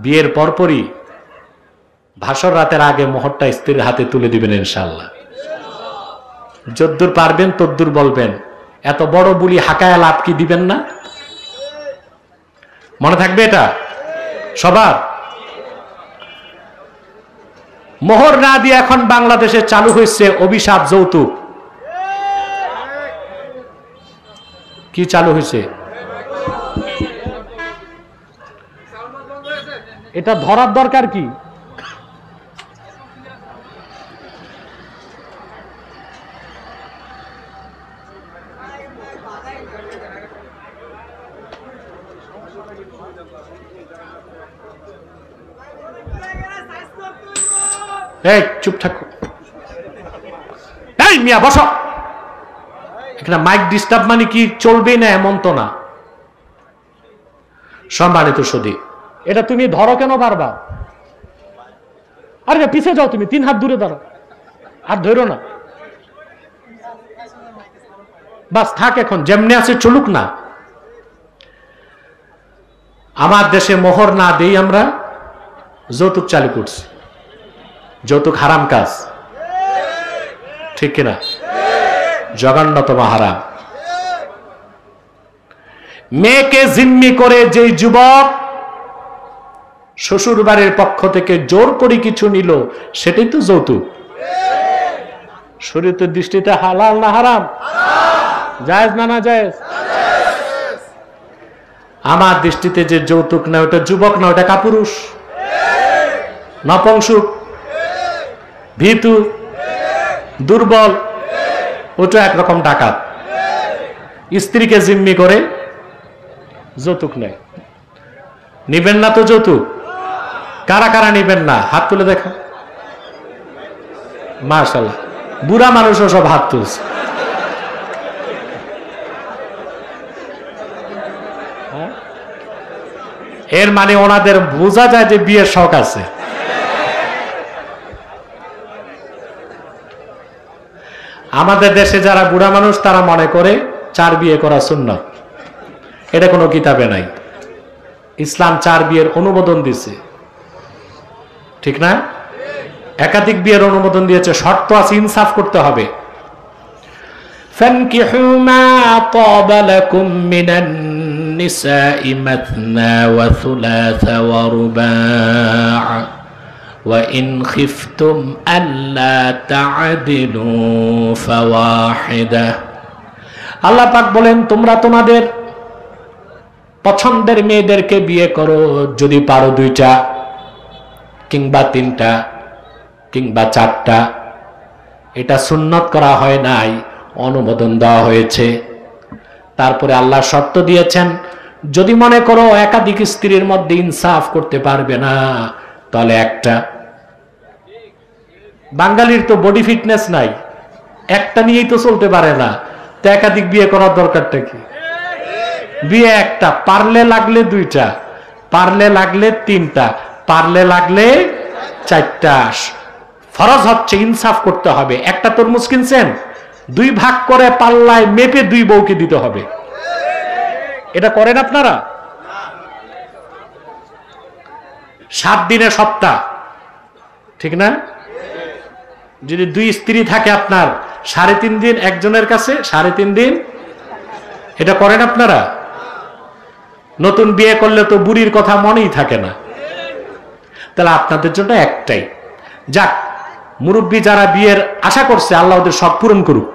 বিয়ের পরপরই ভাসর রাতের আগে মোহরটা স্ত্রীর হাতে তুলে দিবেন ইনশাআল্লাহ। যদ্দূর পারবেন তদ্দূর বলবেন, এত বড় বুলি হাকায়া লাভ কি দিবেন না? মনে থাকবে এটা সবার। মোহর না দিয়ে এখন বাংলাদেশে চালু হয়েছে অভিশাপ যৌতুক। কি চালু হয়েছে? এটা ধরার দরকার কি? এই চুপ থাকো, এই মিয়া বসো। এখানে মাইক ডিস্টার্ব মানে কি চলবেই না এমন তো না। সম্মানিত সুধী, এটা তুমি ধরো কেন বারবার? আরে পিছিয়ে যাও, তুমি 3 হাত দূরে দাঁড়াও, আর ধরো না। বাস থাক, এখন যেমনি আছে চলুক না। আমার দেশে মোহর না দেই আমরা যৌতুক চালু করছি। যৌতুক হারাম কাজ। ঠিক কিনা? জঘন্যতম হারাম। মেয়েকে জিম্মি করে যেই যুবক শ্বশুর বাড়ির পক্ষ থেকে জোর করে কিছু নিল, সেটাই তো যৌতুক। শরীয়তের দৃষ্টিতে হালাল না হারাম? জায়েজ না না জায়েজ? আমার দৃষ্টিতে যে যৌতুক না ওটা যুবক না, ওটা কাপুরুষ, নপুংসক, ভীতু, দুর্বল, ওটা একরকম ডাকাত। স্ত্রীকে জিম্মি করে যৌতুক নেয়। নিবেন না তো যৌতুক? কারা কারা নিবেন না হাত তুলে দেখা। মাশাআল্লাহ, বুড়া মানুষও সব হাত তুলছে। এর মানে ওনাদের বোঝা যায় যে বিয়ের শখ আছে। আমাদের দেশে যারা বুড়া মানুষ তারা মনে করে 4 বিয়ে করা সুন্নাত। এটা কোনো কিতাবে নাই। ইসলাম 4 বিয়ের অনুমোদন দিয়েছে, ঠিক না? একাধিক বিয়ের অনুমোদন দিয়েছে, শর্ত আছে, ইনসাফ করতে হবে। ফানকিহু মা তাবা লাকুম মিনান নিসাই মাথনা ওয়া থুলাথা ওয়া রুবা' ওয়া ইন খিফতুম আল্লা তা'দিলু ফাওয়াহিদা। আল্লাহ পাক বলেন, তোমরা তোমাদের পছন্দের মেয়েদেরকে বিয়ে করো যদি পারো 2টা কিংবা 3টা কিংবা 4টা। এটা সুন্নত করা হয় নাই, অনুমোদন দেওয়া হয়েছে। তারপরে আল্লাহ শর্ত দিয়েছেন, যদি মনে করো একাধিক স্ত্রীর মধ্যে ইনসাফ করতে পারবে না তাহলে একটা। বাঙালির তো বডি ফিটনেস নাই, একটা নিয়েই তো চলতে পারে না, তো একাধিক বিয়ে করার দরকারটা কি? বিয়ে একটা, পারলে লাগলে 2টা, পারলে লাগলে 3টা, পারলে লাগলে 4টা। ফরজ হচ্ছে ইনসাফ করতে হবে। একটা তরমুজ কিনছেন, 2 ভাগ করে পাল্লায় মেপে 2 বউকে দিতে হবে। এটা করেন আপনারা? 7 দিনে সপ্তাহ, ঠিক না? যদি 2 স্ত্রী থাকে আপনার, 3.5 দিন একজনের কাছে, 3.5 দিন। এটা করেন আপনারা? নতুন বিয়ে করলে তো বুড়ির কথা মনেই থাকে না। তাহলে আপনাদের জন্য একটাই। যাক, মুরব্বী যারা বিয়ের আশা করছে আল্লাহ ওদের সব পূরণ করুক।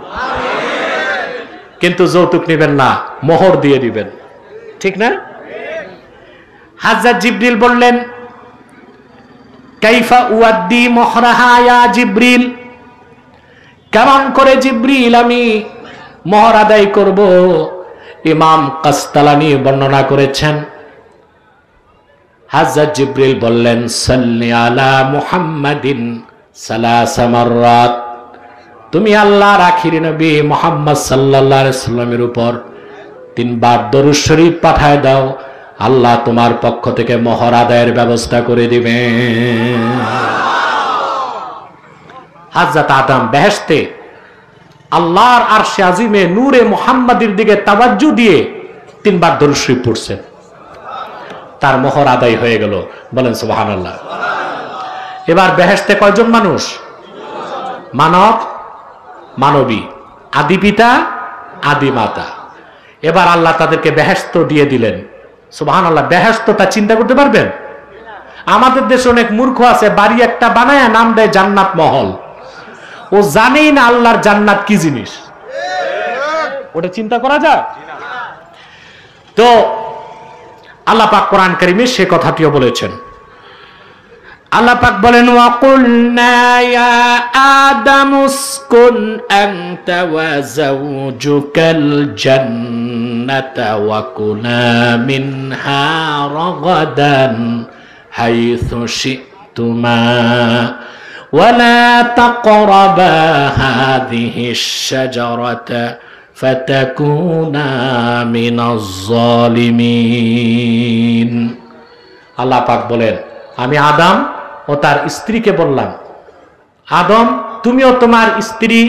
কিন্তু যৌতুক নেবেন না, মোহর দিয়ে দিবেন, ঠিক না? হযরত জিবরিল বললেন, কাইফা উয়াদ্দি মোহরাহা ইয়া জিবরিল, কেমন করে জিবরিল আমি মোহর আদায় করব? ইমাম কাসতালানী বর্ণনা করেছেন, হযরত জিবরিল বললেন, সাল্লি আলা মুহাম্মাদিন 3 মাররাত, তুমি আল্লাহর আখির নবী মুহাম্মদ সাল্লাল্লাহু আলাইহি সাল্লামের উপর 3 বার দরুদ শরীফ পাঠায় দাও, আল্লাহ তোমার পক্ষ থেকে মোহর আদায়ের ব্যবস্থা করে দিবেন। হযরত আদম বেহেশতে আল্লাহর আরশে আজিমে নূরে মুহাম্মাদির দিকে তাওয়াজ্জু দিয়ে 3 বার দরুদ শরীফ পড়ছেন, তার মোহর আদায় হয়ে গেল। বলেন সুবহানাল্লাহ। এবার বেহেশতে কয়জন মানুষ? মানব, মানবী, আদি পিতা, আদি মাতা। এবার আল্লাহ তাদেরকে বেহেশত দিয়ে দিলেন। সুবহানাল্লাহ। বেহেশতটা চিন্তা করতে পারবেন? আমাদের দেশে অনেক মূর্খ আছে, বাড়ি একটা বানায় নাম দেয় জান্নাত মহল। ও জানেই না আল্লাহর জান্নাত কি জিনিস। ওটা চিন্তা করা যায়? তো আল্লাহ পাক কোরআন কারীমে সে কথাটিও বলেছেন। আল্লাহ পাক বলেন, ওয়া কুলনা ইয়া আদামু উসকুন আনতা ওয়া যাওজুকাল জান্নাতা ওয়া কুলা মিনহা রাগাদান হাইথু শি'তুমা ওয়া লা তাকরাবা হাযিহিশ শাজারাতা ফাতাকুনা মিনাজ জালিমিন। আল্লাহ পাক বলেন, আমি আদম ও তার স্ত্রীকে বললাম, আদম তুমিও তোমার স্ত্রী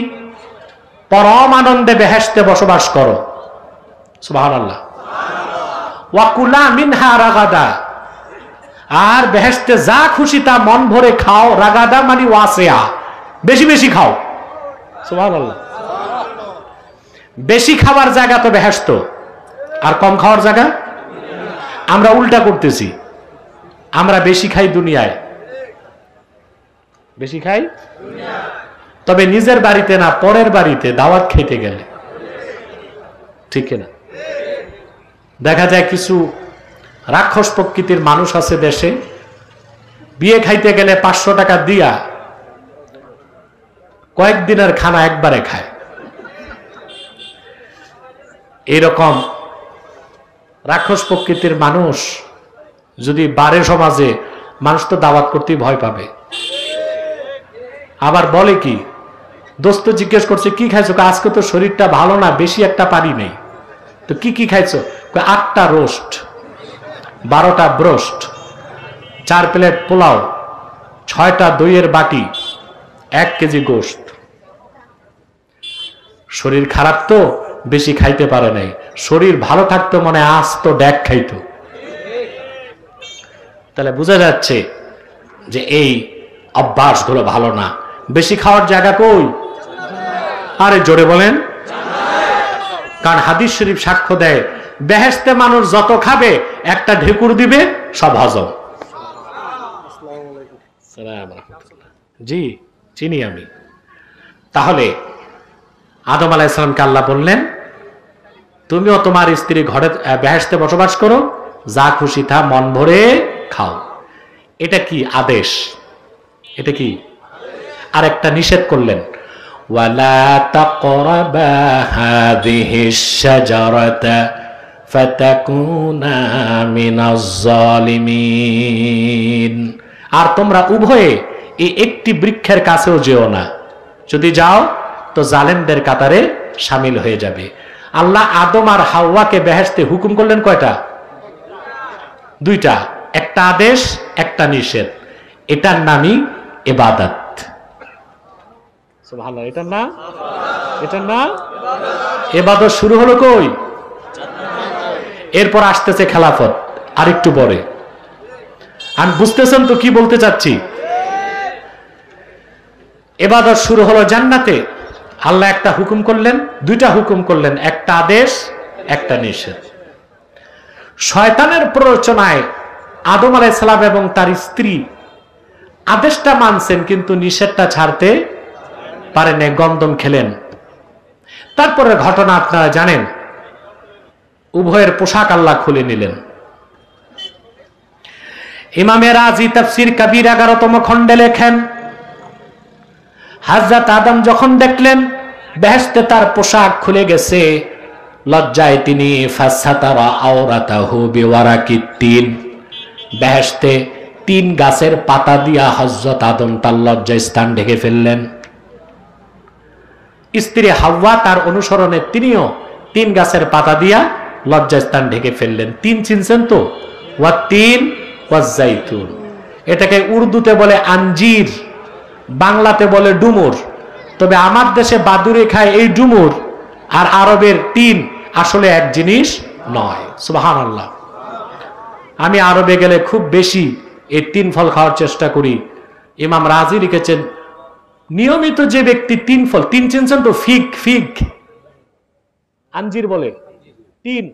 পরম আনন্দে বেহেশতে বসবাস করো। সুবহানাল্লাহ। ওয়া কুলা মিনহা রাগাদা, আর বেহেশতে যা খুশি তা মন ভরে খাও। রাগাদা মানে ওয়াসিয়া, বেশি বেশি খাও। সুবহানাল্লাহ। বেশি খাবার জায়গা তো বেহেশত, আর কম খাওয়ার জায়গা? আমরা উল্টা করতেছি, আমরা বেশি খাই দুনিয়ায়, বেশি খাই তবে নিজের বাড়িতে না, পরের বাড়িতে দাওয়াত খেতে গেলে, ঠিক না? দেখা যায় কিছু রাক্ষস প্রকৃতির মানুষ আছে দেশে, বিয়ে খাইতে গেলে 500 টাকা দিয়া কয়েকদিনের খানা একবারে খায়। এইরকম রাক্ষস প্রকৃতির মানুষ যদি বাড়ে সমাজে, মানুষ তো দাওয়াত করতেই ভয় পাবে। আবার বলে কি, দোস্ত জিজ্ঞেস করছে কি খাইছো? আজকে তো শরীরটা ভালো না, বেশি একটা পারি নেই। তো কি কি খাইছো? 8টা রোস্ট, 12টা ব্রোস্ট, 4 প্লেট পোলাও, 6টা দইয়ের বাটি, 1 কেজি গোশত। শরীর খারাপ তো বেশি খাইতে পারে নাই, শরীর ভালো থাকতো মনে আজ তো ড্যাক খাইতো। তাহলে বোঝা যাচ্ছে যে এই অভ্যাসগুলো ভালো না। বেশি খাওয়ার জায়গা কই? আরে জোরে বলেন। কারণ হাদিস শরীফ সাক্ষ্য দেয়, বেহেশতে মানুষ যত খাবে একটা ঢেকুর দিবে সব হজম। জি চিনি আমি। তাহলে আদম আলাইহিস সালামকে আল্লাহ বললেন, তুমিও তোমার স্ত্রী ঘরে বেহেশতে বসবাস করো, যা খুশি তা মন ভরে খাও। এটা কি আদেশ? এটা কি? আর একটা নিষেধ করলেন, ওয়ালা তাকরাবা হাযিহিশ শাজারাতা ফাতাকুনা মিনাজ জালিমিন। আর তোমরা উভয়ে এই একটি বৃক্ষের কাছেও যেও না, যদি যাও তো জালেমদের কাতারে শামিল হয়ে যাবে। আল্লাহ আদম আর হাওয়াকে বেহেশতে হুকুম করলেন কয়টা? 2টা, একটা আদেশ একটা নিষেধ। এটার নামই ইবাদত। সুবহানাল্লাহ। এটার না, এটার না ইবাদত শুরু হলো কই? এরপর আসতেছে খেলাফত, আরেকটু পরে। আমি বুঝতেছেন তো কি বলতে চাচ্ছি? ইবাদত শুরু হলো জান্নাতে। আল্লাহ একটা হুকুম করলেন, 2টা হুকুম করলেন, একটা আদেশ একটা নিষেধ। শয়তানের প্ররোচনায় আদম আলাইহিস সালাম এবং তার স্ত্রী আদেশটা মানছেন, কিন্তু নিষেধটা ছাড়তে পারেন, গন্দম খেলেন। তারপরে ঘটনা আপনারা জানেন, উভয়ের পোশাক আল্লাহ খুলে নিলেন। ইমামে রাজি তাফসীর কবির 11তম খণ্ডে লেখেন, হযরত আদম যখন দেখলেন বেহেশতে তার পোশাক খুলে গেছে, লজ্জায় তিনি ফাসাতারা আওরাতাহু বিওয়ারাকিত তিন, বেহেশতে 3 গাছের পাতা দিয়া হযরত আদম তার লজ্জা স্থান ঢেকে ফেললেন। স্ত্রী হাওয়া তার অনুসরণে তিনিও 3 গাছের পাতা দিয়া লজ্জা স্থান ঢেকে ফেললেন। 3 চিনছেন তো? ওয়াতিন ওয়াজাইতুন। এটাকে উর্দুতে বলে আঞ্জির, বাংলাতে বলে ডুমুর। তবে আমার দেশে বাদুড়ে খায় এই ডুমুর আর আরবের 3 আসলে এক জিনিস নয়। সুবহানাল্লাহ। আমি আরবে গেলে খুব বেশি এই 3 ফল খাওয়ার চেষ্টা করি। ইমাম রাজি লিখেছেন, নিয়মিত যে ব্যক্তি 3 ফল, 3 চিনছেন তো? ফিগ, ফিগ আঞ্জির বলে 3।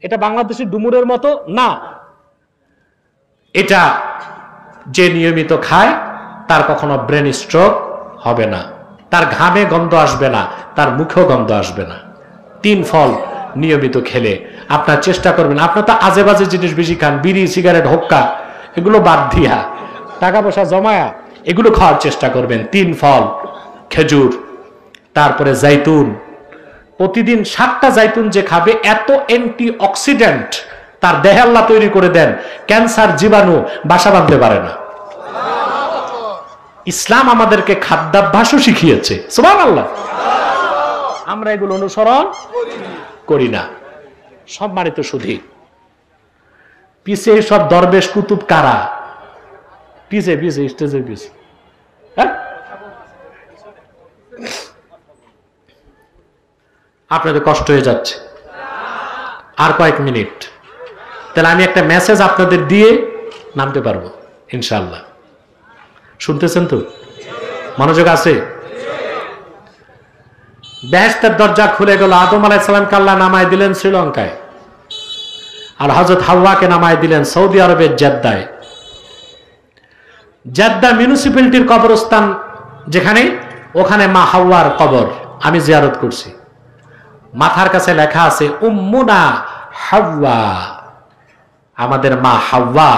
এটা বাংলাদেশের ডুমুরের মতো না। এটা যে নিয়মিত খায় তার কখনো ব্রেন স্ট্রোক হবে না, তার ঘামে গন্ধ আসবে না, তার মুখেও গন্ধ আসবে না। 3 ফল নিয়মিত খেলে আপনার চেষ্টা করবেন। আপনার তো আজে বাজে জিনিস বেশি খান, বিড়ি সিগারেট হুক্কা, এগুলো বাদ দিয়া টাকা পয়সা জমায়া এগুলো খাওয়ার চেষ্টা করবেন। 3 ফল, খেজুর, তারপরে জাইতুন। প্রতিদিন 7টা জাইতুন যে খাবে, এত অ্যান্টি অক্সিডেন্ট তার দেহে আল্লাহ তৈরি করে দেন, ক্যান্সার জীবাণু বাসা বাঁধতে পারে না। ইসলাম আমাদেরকে খাদ্যাভ্যাসও শিখিয়েছে। সুবহানাল্লাহ। আমরা এগুলো অনুসরণ করি না। সম্মানিত সুধী, পিছে সব দরবেশ কুতুব কারা? পিছে পিছে স্টেজের পিছে, হ্যাঁ? আপনাদের কষ্ট হয়ে যাচ্ছে, আর কয়েক মিনিট, তাহলে আমি একটা মেসেজ আপনাদের দিয়ে নামতে পারবো ইনশাআল্লাহ। শুনতেছেন তো? মনোযোগ আছে? বেহেশতের দরজা খুলে গেল। আদম আলাইহিস সালামকে আল্লাহ নামায় দিলেন শ্রীলঙ্কায়, আর হযরত হাওয়াকে নামায় দিলেন সৌদি আরবের জেদ্দায়। জেদ্দা মিউনিসিপ্যালিটির কবরস্থান যেখানে, ওখানে মা হাওয়ার কবর আমি জিয়ারত করছি। মাথার কাছে লেখা আছে উম্মুনা হাওয়া, আমাদের মা হাওয়া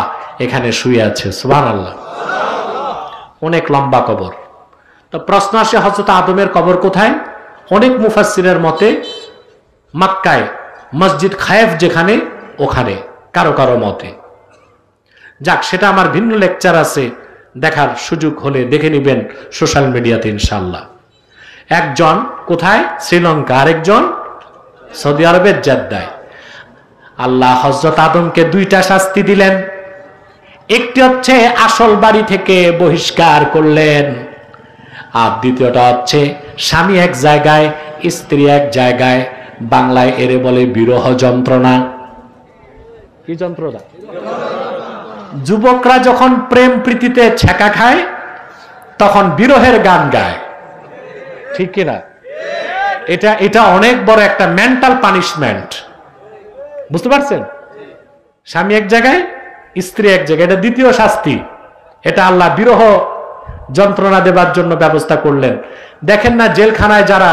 এখানে শুয়ে আছে। সুবহানাল্লাহ, অনেক লম্বা কবর। তো প্রশ্ন আসে হযরত আদমের কবর কোথায়? অনেক মুফাসসিরের মতে মক্কায় মসজিদ খায়েফ যেখানে, ওখানে, কারো কারো মতে। যাক, সেটা আমার ভিন্ন লেকচার আছে, দেখার সুযোগ হলে দেখে নিবেন সোশ্যাল মিডিয়াতে ইনশাআল্লাহ। একজন কোথায়? শ্রীলঙ্কা, আরেকজন সৌদি আরবের জেদ্দায়। আল্লাহ হযরত আদমকে দুইটা শাস্তি দিলেন। একটি হচ্ছে আসল বাড়ি থেকে বহিষ্কার করলেন, আর দ্বিতীয়টা হচ্ছে স্বামী এক জায়গায়, স্ত্রী এক জায়গায়। বাংলায় এরে বলে বিরহ যন্ত্রণা। কি যন্ত্রণা? যুবকরা যখন প্রেম প্রীতিতে ছ্যাঁকা খায় তখন বিরহের গান গায়, ঠিক কিনা? এটা অনেক বড় একটা মেন্টাল পানিশমেন্ট, বুঝতে পারছেন? স্বামী এক জায়গায়, স্ত্রী এক জায়গায়, এটা দ্বিতীয় শাস্তি। এটা আল্লাহ বিরহ যন্ত্রণা দেবার জন্য ব্যবস্থা করলেন। দেখেন না, জেলখানায় যারা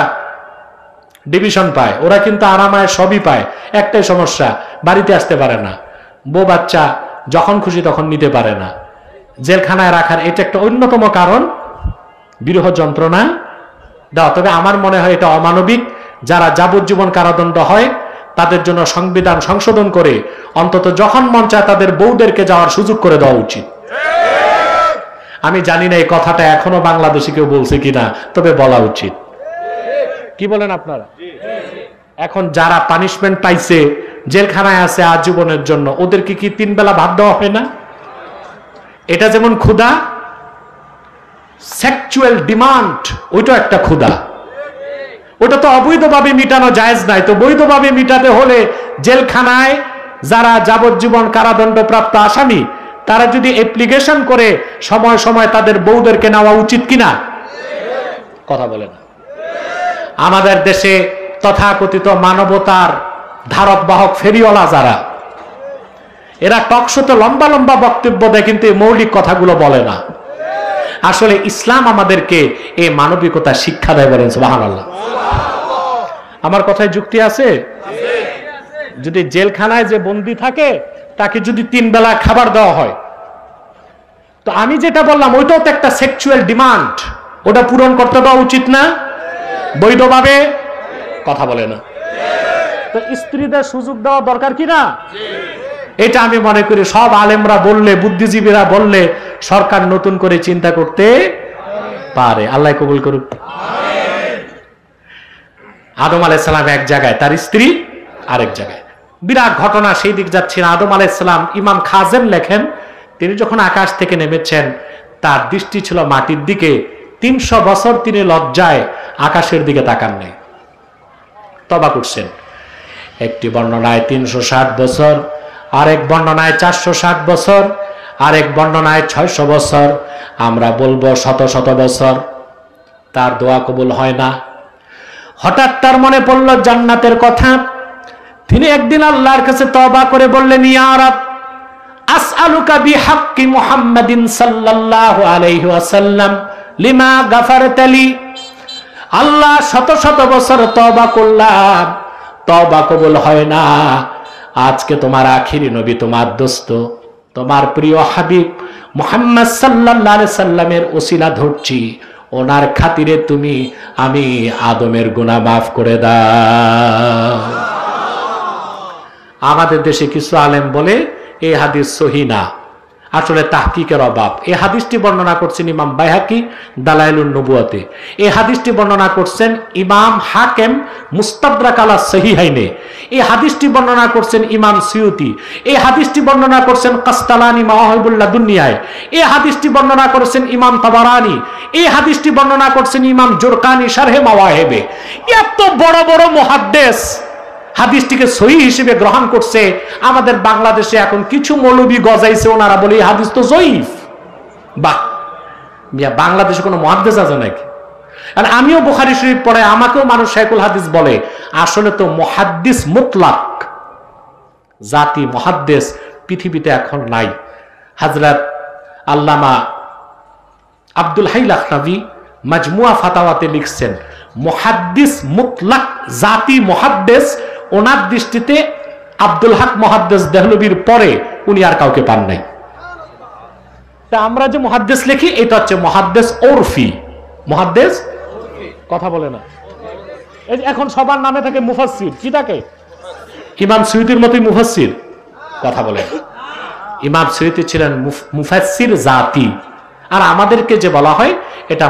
ডিভিশন পায় ওরা কিন্তু আরামায় সবই পায়, একটাই সমস্যা, বাড়িতে আসতে পারে না। বউ বাচ্চা যখন খুশি তখন নিতে পারে না। জেলখানায় রাখার এটা একটা অন্যতম কারণ, বিরহ যন্ত্রণা দেওয়া। তবে আমার মনে হয় এটা অমানবিক। যারা যাবজ্জীবন কারাদণ্ড হয় তাদের জন্য সংবিধান সংশোধন করে অন্তত যখন মন চায় তাদের বউদেরকে যাওয়ার সুযোগ করে দেওয়া উচিত। আমি জানি না এই কথাটা এখনো বাংলাদেশে কেউ বলছে কিনা, তবে বলা উচিত। কি বলেন আপনারা? এখন যারা পানিশমেন্ট পাইছে, জেলখানায় আছে আজীবনের জন্য, ওদেরকে কি 3 বেলা ভাত দেওয়া হয় না? এটা যেমন ক্ষুধা, সেক্সুয়াল ডিমান্ড ওইটা একটা ক্ষুধা। ওটা তো অবৈধভাবে মিটানো জায়েজ নাই, তো বৈধভাবে মিটাতে হলে জেলখানায় যারা যাবজ্জীবন কারাদণ্ডপ্রাপ্ত আসামি তারা যদি অ্যাপ্লিকেশন করে সময় সময় তাদের বউদেরকে নেওয়া উচিত কিনা? কথা বলে না। আমাদের দেশে তথাকথিত মানবতার ধারক বাহক ফেরিওয়ালা যারা, এরা টকশোতে লম্বা লম্বা বক্তব্য দেয় কিন্তু এই মৌলিক কথাগুলো বলে না। আসলে ইসলাম আমাদেরকে এই মানবিকতা শিক্ষা দেয়, বলেন সুবহানাল্লাহ। আমার কথায় যুক্তি আছে? যদি জেলখানায় যে বন্দী থাকে তাকে যদি 3 বেলা খাবার দেওয়া হয়, তো আমি যেটা বললাম ওইটাও তো একটা সেক্সুয়াল ডিমান্ড, ওটা পূরণ করতে দেওয়া উচিত না বৈধভাবে? কথা বলে না। তো স্ত্রীদের সুযোগ দেওয়া দরকার কি না? এটা আমি মনে করি সব আলেমরা বললে, বুদ্ধিজীবীরা বললে সরকার নতুন করে চিন্তা করতে পারে। আল্লাহ কবুল করুক। আদম আলাইহিস সালাম এক জায়গায়, তার স্ত্রী আরেক জায়গায়। বিরাট ঘটনা, সেই দিক যাচ্ছি না। আদম আলাইহিস সালাম, ইমাম খাজেম লেখেন, তিনি যখন আকাশ থেকে নেমেছেন তার দৃষ্টি ছিল মাটির দিকে। 300 বছর তিনি লজ্জায় আকাশের দিকে তাকান নাই, তওবা করছেন। একটি বর্ণনায় 360 বছর, আরেক বর্ণনায় 460 বছর, আরেক বর্ণনায় 600 বছর, আমরা বলবো শত শত বছর। তার দোয়া কবুল হয় না। হঠাৎ তার মনে পড়ল জান্নাতের কথা। তিনি একদিন আল্লাহর কাছে তওবা করে বললেন, ইয়া রব, আসআলুকা বিহাক্কি মুহাম্মাদিন সাল্লাল্লাহু আলাইহি ওয়াসাল্লাম লিমা গাফারতা লি। আল্লাহ, শত শত বছর তওবা করলাম, তওবা কবুল হয় না। আজকে তোমার আখিরি নবী, তোমার দোস্ত, তোমার প্রিয় হাবিব মুহাম্মদ সাল্লাল্লাহু আলাইহি সাল্লামের ওসিলা ধরছি, ওনার খাতিরে তুমি আমি আদমের গুনাহ মাফ করে দাও। আমাদের দেশে কিছু আলেম বলে এই হাদিস সহিহ না, আসলে তাহকিকের অভাব। এই হাদিসটি বর্ণনা করছেন ইমাম বাইহাকি দালাইলুন নবুয়াতে। এই হাদিসটি বর্ণনা করছেন ইমাম হাকিম মুস্তাদরাক আলা সহিহাইনে। এই হাদিসটি বর্ণনা করছেন ইমাম সিউতি। এই হাদিসটি বর্ণনা করছেন কাস্তালানি মাওয়াহিবুল্লাহ দুনিয়ায়। এই হাদিসটি বর্ণনা করেছেন ইমাম তাবারানি। এই হাদিসটি বর্ণনা করছেন ইমাম জুরকানি শারহে মাওয়াহিবে। এত বড় বড় মুহাদ্দিস হাদিসটিকে সহিহ হিসেবে গ্রহণ করছে। আমাদের বাংলাদেশে এখন কিছু মৌলবি গজাইছে, ওনারা বলে এই হাদিস তো জয়ীফ। বাহ, বাংলাদেশে কোনো মুহাদ্দিস আছে নাকি? আর আমিও বুখারী শরীফ পড়ে, আমাকেও মানুষ শাইখুল হাদিস বলে। আসলে তো মুহাদ্দিস মুতলাক, জাতি মুহাদ্দিস পৃথিবীতে এখন নাই। হযরত আল্লামা আব্দুল হাই লাখনভী মাজমুয়া ফাতাওয়াতে লিখছেন, মুহাদ্দিস মুতলাক জাতি মুহাদ্দিস, ওনার দৃষ্টিতে আব্দুল হক মুহাদ্দিস দেহলভীর পরে উনি আর কাউকে পান নাই। তা আমরা যে মুহাদ্দিস লিখি এটা হচ্ছে মুহাদ্দিস ওরফি। মুহাদ্দিস কথা বলে না, এই এখন সবার নামে থাকে মুফাসসির। কি থাকে? ইমাম সুয়ুতির মতোই মুফাসসির কথা বলে। ইমাম সুয়ুতি ছিলেন মুফাসসির জাতি, আর আমাদেরকে যে বলা হয় এটা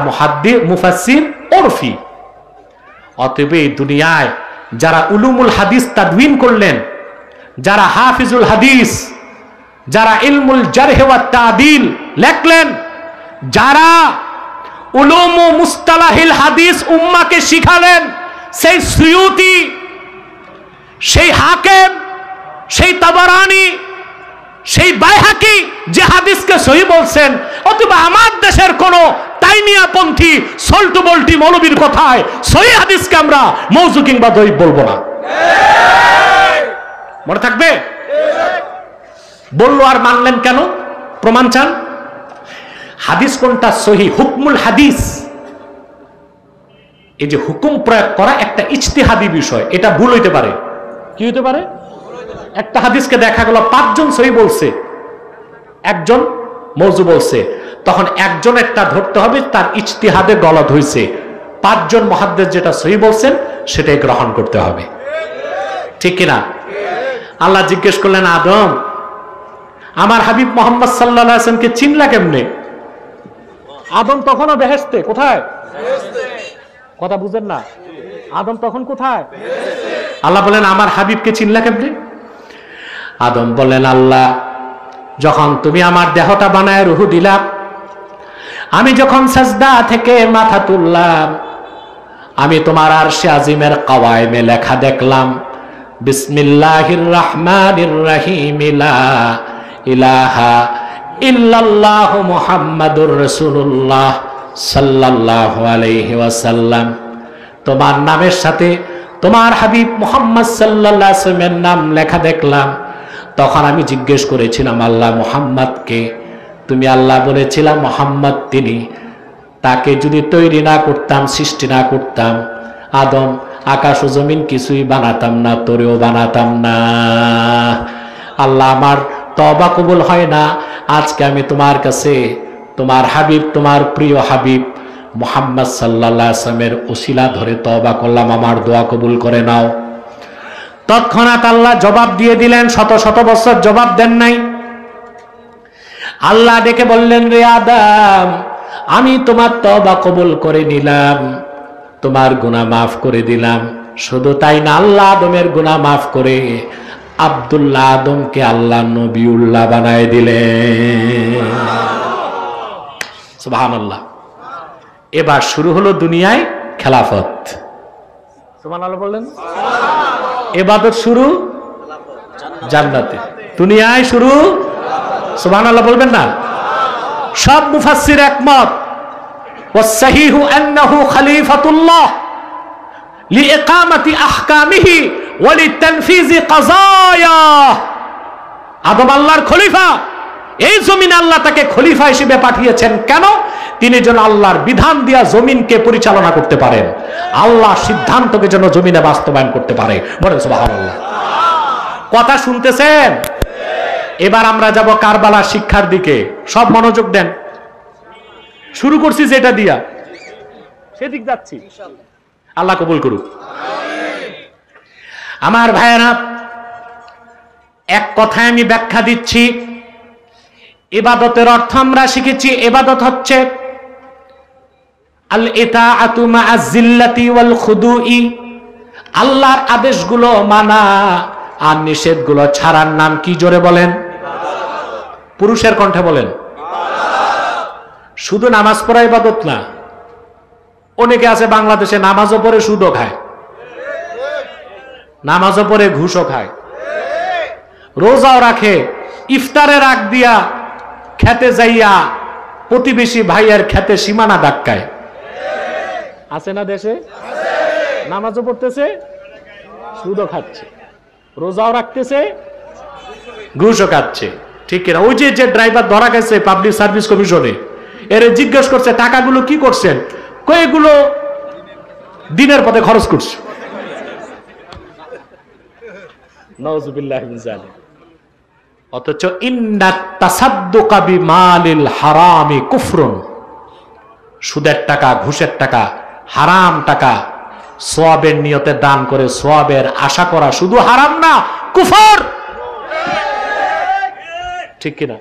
মুফাসসির ওরফি। অতএব এই দুনিয়ায় যারা উলুমুল হাদিস তাদউইন করলেন, যারা হাফিজুল হাদিস, যারা ইলমুল জারহ ওয়াত তাদিল লেখলেন, যারা উলুম ও মুস্তালাহিল হাদিস উম্মাহকে শিখালেন, সেই সুয়ুতি, সেই হাকিম, সেই তাবারানি, সেই বাইহাকি যে হাদিসকে সহিহ বলছেন, অথবা আমার দেশের কোন তাইমিয়াপন্থী সল্টু বল্টি মৌলবীর কথায় সহিহ হাদিসকে আমরা মওযু কিংবা দঈফ বলবো না। মনে থাকবে? বললো আর মানলেন কেন? প্রমাণ চান? হাদিস কোনটা সহিহ? হুকমুল হাদিস, এই যে হুকুম প্রয়োগ করা একটা ইজতিহাদি বিষয়, এটা ভুল হইতে পারে। কি হইতে পারে? একটা হাদিসকে দেখা গেল 5 জন সহিহ বলছে, একজন মওযু বলছে, তখন একজন একটা ধরতে হবে তার ইজতিহাদে গলত হয়েছে। 5 জন মুহাদ্দিস যেটা সহিহ বলছেন সেটাই গ্রহণ করতে হবে, ঠিক কিনা? আল্লাহ জিজ্ঞেস করলেন, আদম আমার হাবিব মুহাম্মদ সাল্লাল্লাহু আলাইহি ওয়াসাল্লামকে চিনলা কেমনে? আদম তখনও বেহেশতে। কোথায়? কথা বুঝেন না? আদম তখন কোথায়? আল্লাহ বলেন আমার হাবিবকে চিনলা কেমনে? আদম বলেন, আল্লাহ যখন তুমি আমার দেহটা বানায় রূহ দিলাম, আমি যখন সাজদা থেকে মাথা তুললাম, আমি তোমার আরশে আজিমের কাওয়াইমে লেখা দেখলাম, বিসমিল্লাহির রহমানির রহিম, লা ইলাহা ইল্লাল্লাহ মুহাম্মাদুর রাসূলুল্লাহ সাল্লাল্লাহু আলাইহি ওয়াসাল্লাম। তোমার নামের সাথে তোমার হাবিব মুহাম্মদ সাল্লাল্লাহু আলাইহি ওয়াসাল্লামের নাম লেখা দেখলাম। তখন আমি জিজ্ঞেস করেছিলাম, আল্লাহ মুহাম্মদকে? তুমি আল্লাহ বলেছিলাম মুহাম্মদ তিনি। তাকে যদি তৈরি না করতাম, সৃষ্টি না করতাম, আদম আকাশ ও জমিন কিছুই বানাতাম না, তোরেও বানাতাম না। আল্লাহ আমার তওবা কবুল হয় না। আজকে আমি তোমার কাছে তোমার হাবিব, তোমার প্রিয় হাবিব মুহাম্মদ সাল্লাল্লাহু আলাইহি ওয়াসাল্লামের ওসিলা ধরে তওবা করলাম, আমার দোয়া কবুল করে নাও। তৎক্ষণাৎ আল্লাহ জবাব দিয়ে দিলেন, শত শত বছর জবাব দেন নাই। আল্লাহ ডেকে বললেন, রে আদম, আমি তোমার তওবা কবুল করে নিলাম, তোমার গুনাহ মাফ করে দিলাম। শুধু তাই না, আল্লাহ আদমের গুনাহ মাফ করে আব্দুল্লাহ আদমকে আল্লাহ নবিউল্লাহ বানায় দিলেন। সুবহানাল্লাহ। এবার শুরু হলো দুনিয়ায় খেলাফত। সুবহানাল্লাহ বললেন। ইবাদত শুরু জান্নাতে, দুনিয়ায় শুরু। সুবহানাল্লাহ বলবেন না? সব মুফাসসির একমত, ওয়াসসাহিহু আন্নাহু খলিফাতুল্লাহ লিইকামাতি আহকামিহি ওয়া লিতানফিজি কাযায়া। আদম আল্লাহর খলিফা, এই জমিনে আল্লাহ তাকে খলিফা হিসেবে পাঠিয়েছেন। কেন? তিনি যেন আল্লাহর বিধান দিয়া জমিনকে পরিচালনা করতে পারেন, আল্লাহ সিদ্ধান্তকে যেন জমিনে বাস্তবায়ন করতে পারে। বলেন সুবহানাল্লাহ। কথা শুনতেছেন? এবার আমরা যাব কারবালার শিক্ষার দিকে। সব মনোযোগ দেন। শুরু করছি যেটা দিয়া, সেদিক যাচ্ছি। আল্লাহ কবুল করুক। আমার ভাইয়েরা, এক কথায় আমি ব্যাখ্যা দিচ্ছি। ইবাদতের অর্থ আমরা শিখেছি, ইবাদত হচ্ছে আল ইতাআতু মা'আজ জিল্লাতি ওয়াল খুদুই, আল্লাহর আদেশগুলো মানা আর নিষেধগুলো ছাড়ার নাম কি? জোরে বলেন। পুরুষের কণ্ঠে বলেন। শুধু নামাজ পড়া ইবাদত না। অনেকে আছে বাংলাদেশে নামাজও পড়ে সুদও খায়, নামাজও পড়ে ঘুষও খায়, রোজাও রাখে, ইফতারের আগ দিয়া খেতে যাইয়া প্রতিবেশী ভাইয়ের খেতে সীমানা ধাক্কায়। আছে না দেশে? নামাজও পড়তেছে, সুদও খাচ্ছে, রোজাও রাখতেছে, ঘুষও খাচ্ছে, ঠিক কিনা? ওই যে ড্রাইভার ধরা গেছে পাবলিক সার্ভিস কমিশনে, এরে জিজ্ঞেস করছে টাকাগুলো কি করছেন, কয়েকগুলো দিনের পথে খরচ করছে। নাউযুবিল্লাহি মিন যালিক। অথচ ইন্নাত তাসাদ্দুকা বিমালিল হারামি কুফরুন, সুদের টাকা, ঘুষের টাকা, হারাম টাকা সওয়াবের নিয়তে দান করে সওয়াবের আশা করা শুধু হারাম না, কুফর। ঠিক কিনা?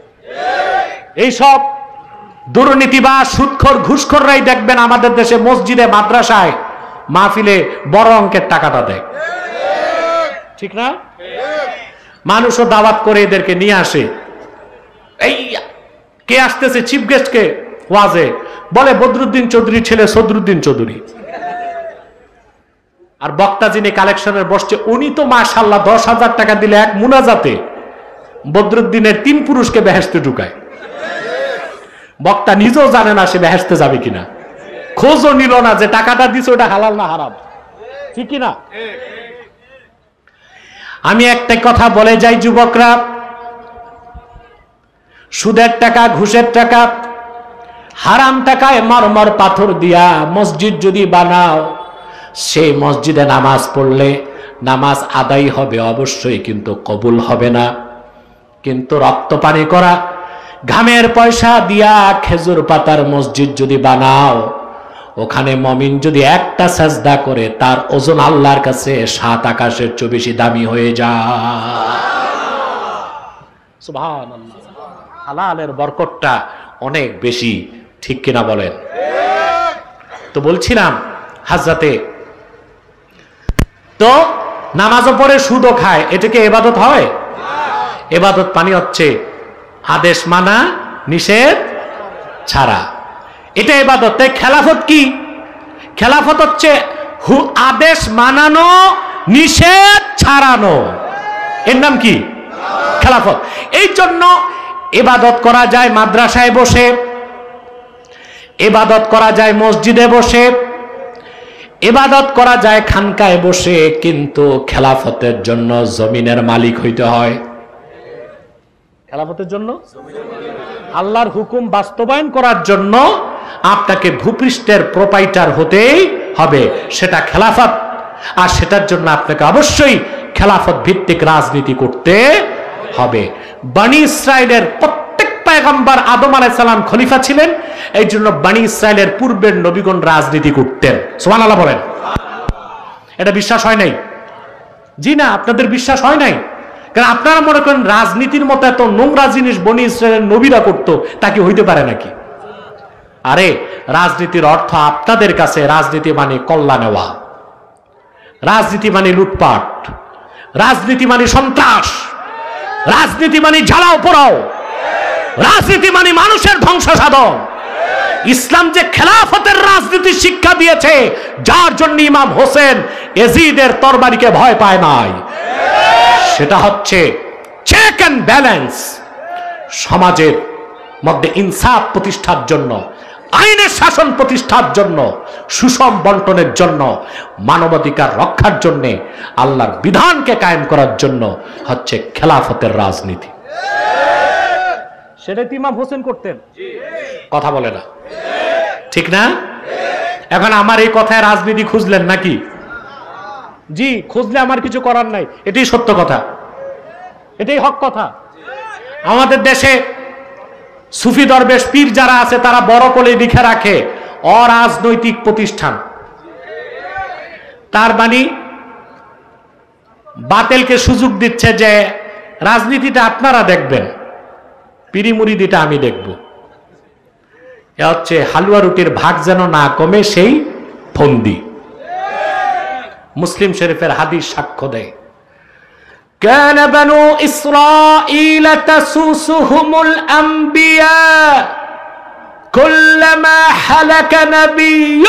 এইসব দুর্নীতিবাজ, সুদখোর, ঘুষখোররাই দেখবেন আমাদের দেশে মসজিদে, মাদ্রাসায়, মাহফিলে বড় অঙ্কের টাকাটা দেয়। ঠিক না? মানুষও দাওয়াত করে এদেরকে নিয়ে আসে। এই কে আসতেছে চিফ গেস্ট, কে ওয়াজে, বলে বদরুদ্দিন চৌধুরী ছেলে সদরুদ্দিন চৌধুরী। আর বক্তা যিনি কালেকশনের বসছে, উনি তো মাশাআল্লাহ 10,000 টাকা দিলে এক মুনাজাতে বদরুদ্দিনের 3 পুরুষকে বেহেশতে ঢুকায়। বক্তা নিজেও জানে না সে বেহেশতে যাবে কিনা, খোঁজও নিল না যে টাকাটা দিছে ওটা হালাল না হারাম। ঠিক কিনা? আমি একটা কথা বলে যাই যুবকরা, সুদের টাকা, ঘুষের টাকা, হারাম টাকায় মরমর পাথর দিয়া মসজিদ যদি বানাও, সেই মসজিদে নামাজ পড়লে নামাজ আদায় হবে অবশ্যই, কিন্তু কবুল হবে না। কিন্তু রক্ত পানি করা, ঘামের পয়সা দিয়া খেজুর পাতার মসজিদ যদি বানাও, ওখানে মমিন যদি একটা সাজদা করে, তার ওজন আল্লাহর কাছে 7 আকাশের চেয়ে বেশি দামি হয়ে যায়। সুবহানাল্লাহ। হালালের বরকতটা অনেক বেশি। ঠিক কিনা বলেন? তো বলছিলাম হাজরাতে, তো নামাজও পড়ে সুদও খায়, এটাকে ইবাদত হয়? ইবাদত পানি হচ্ছে আদেশ মানা, নিষেধ ছাড়া, এটা ইবাদত। তাই খেলাফত কি? খেলাফত হচ্ছে আদেশ মানানো, নিষেধ ছাড়ানো, এর নাম কি? খেলাফত। এই জন্য ইবাদত করা যায় মাদ্রাসায় বসে, ইবাদত করা যায় মসজিদে বসে, ইবাদত করা যায় খানকায় বসে, কিন্তু খেলাফতের জন্য জমিনের মালিক হইতে হয়। খেলাফতের জন্য আল্লাহর হুকুম বাস্তবায়ন করার জন্য আপনাকে ভূপৃষ্ঠের প্রোপাইটার হতেই হবে, সেটা খেলাফত। আর সেটার জন্য আপনাকে অবশ্যই খেলাফত ভিত্তিক রাজনীতি করতে হবে। বনি ইসরাইলের প্রত্যেক পয়গম্বর আদম আলাইহিস সালাম খলিফা ছিলেন, এই জন্য বনি ইসরাইলের পূর্বের নবীগণ রাজনীতি করতেন। সুবহানাল্লাহ বলেন। এটা বিশ্বাস হয় নাই? জি না, আপনাদের বিশ্বাস হয় নাই, কারণ আপনারা মনে করেন রাজনীতির মতো এত নোংরা জিনিস বনি ইসরাইলের নবীরা করতো, তা কি হইতে পারে নাকি? আরে রাজনীতির অর্থ আপনাদের কাছে রাজনীতি মানে কল্লা নেওয়া, রাজনীতি মানে লুটপাট, রাজনীতি মানে সন্ত্রাস, রাজনীতি মানে জ্বালাও পোড়াও, রাজনীতি মানে মানুষের ধ্বংস সাধন। ইসলাম যে খেলাফতের রাজনীতি শিক্ষা দিয়েছে, যার জন্য ইমাম হোসেন এজিদের তরবারিকে ভয় পায় নাই, সেটা হচ্ছে চেক এন্ড ব্যালেন্স, সমাজের মধ্যে ইনসাফ প্রতিষ্ঠার জন্য, আইনের শাসন প্রতিষ্ঠার জন্য, সুষম বন্টনের জন্য, মানবাধিকার রক্ষার জন্য, আল্লাহর বিধানকে কায়েম করার জন্য হচ্ছে খেলাফতের রাজনীতি। সেটাই ইমাম হোসেন করতেন। কথা বলে না, ঠিক না? এখন আমার এই কথায় রাজনীতি খুঁজলেন নাকি? জি, খুঁজলে আমার কিছু করার নাই, এটাই সত্য কথা, এটাই হক কথা। আমাদের দেশে সুফি দরবেশ পীর যারা আছে, তারা বড় করে লিখে রাখে অরাজনৈতিক প্রতিষ্ঠান। তার মানে বাতিলকে সুযোগ দিচ্ছে যে রাজনীতিটা আপনারা দেখবেন, পীরি মুরিদিটা আমি দেখব। এ হচ্ছে হালুয়া রুটির ভাগ যেন না কমে সেই ফন্দি। মুসলিম শরীফের হাদিস সাক্ষ্য দেয়, كان بنو إسرائيل تسوسهم الأنبياء كلما حلك نبي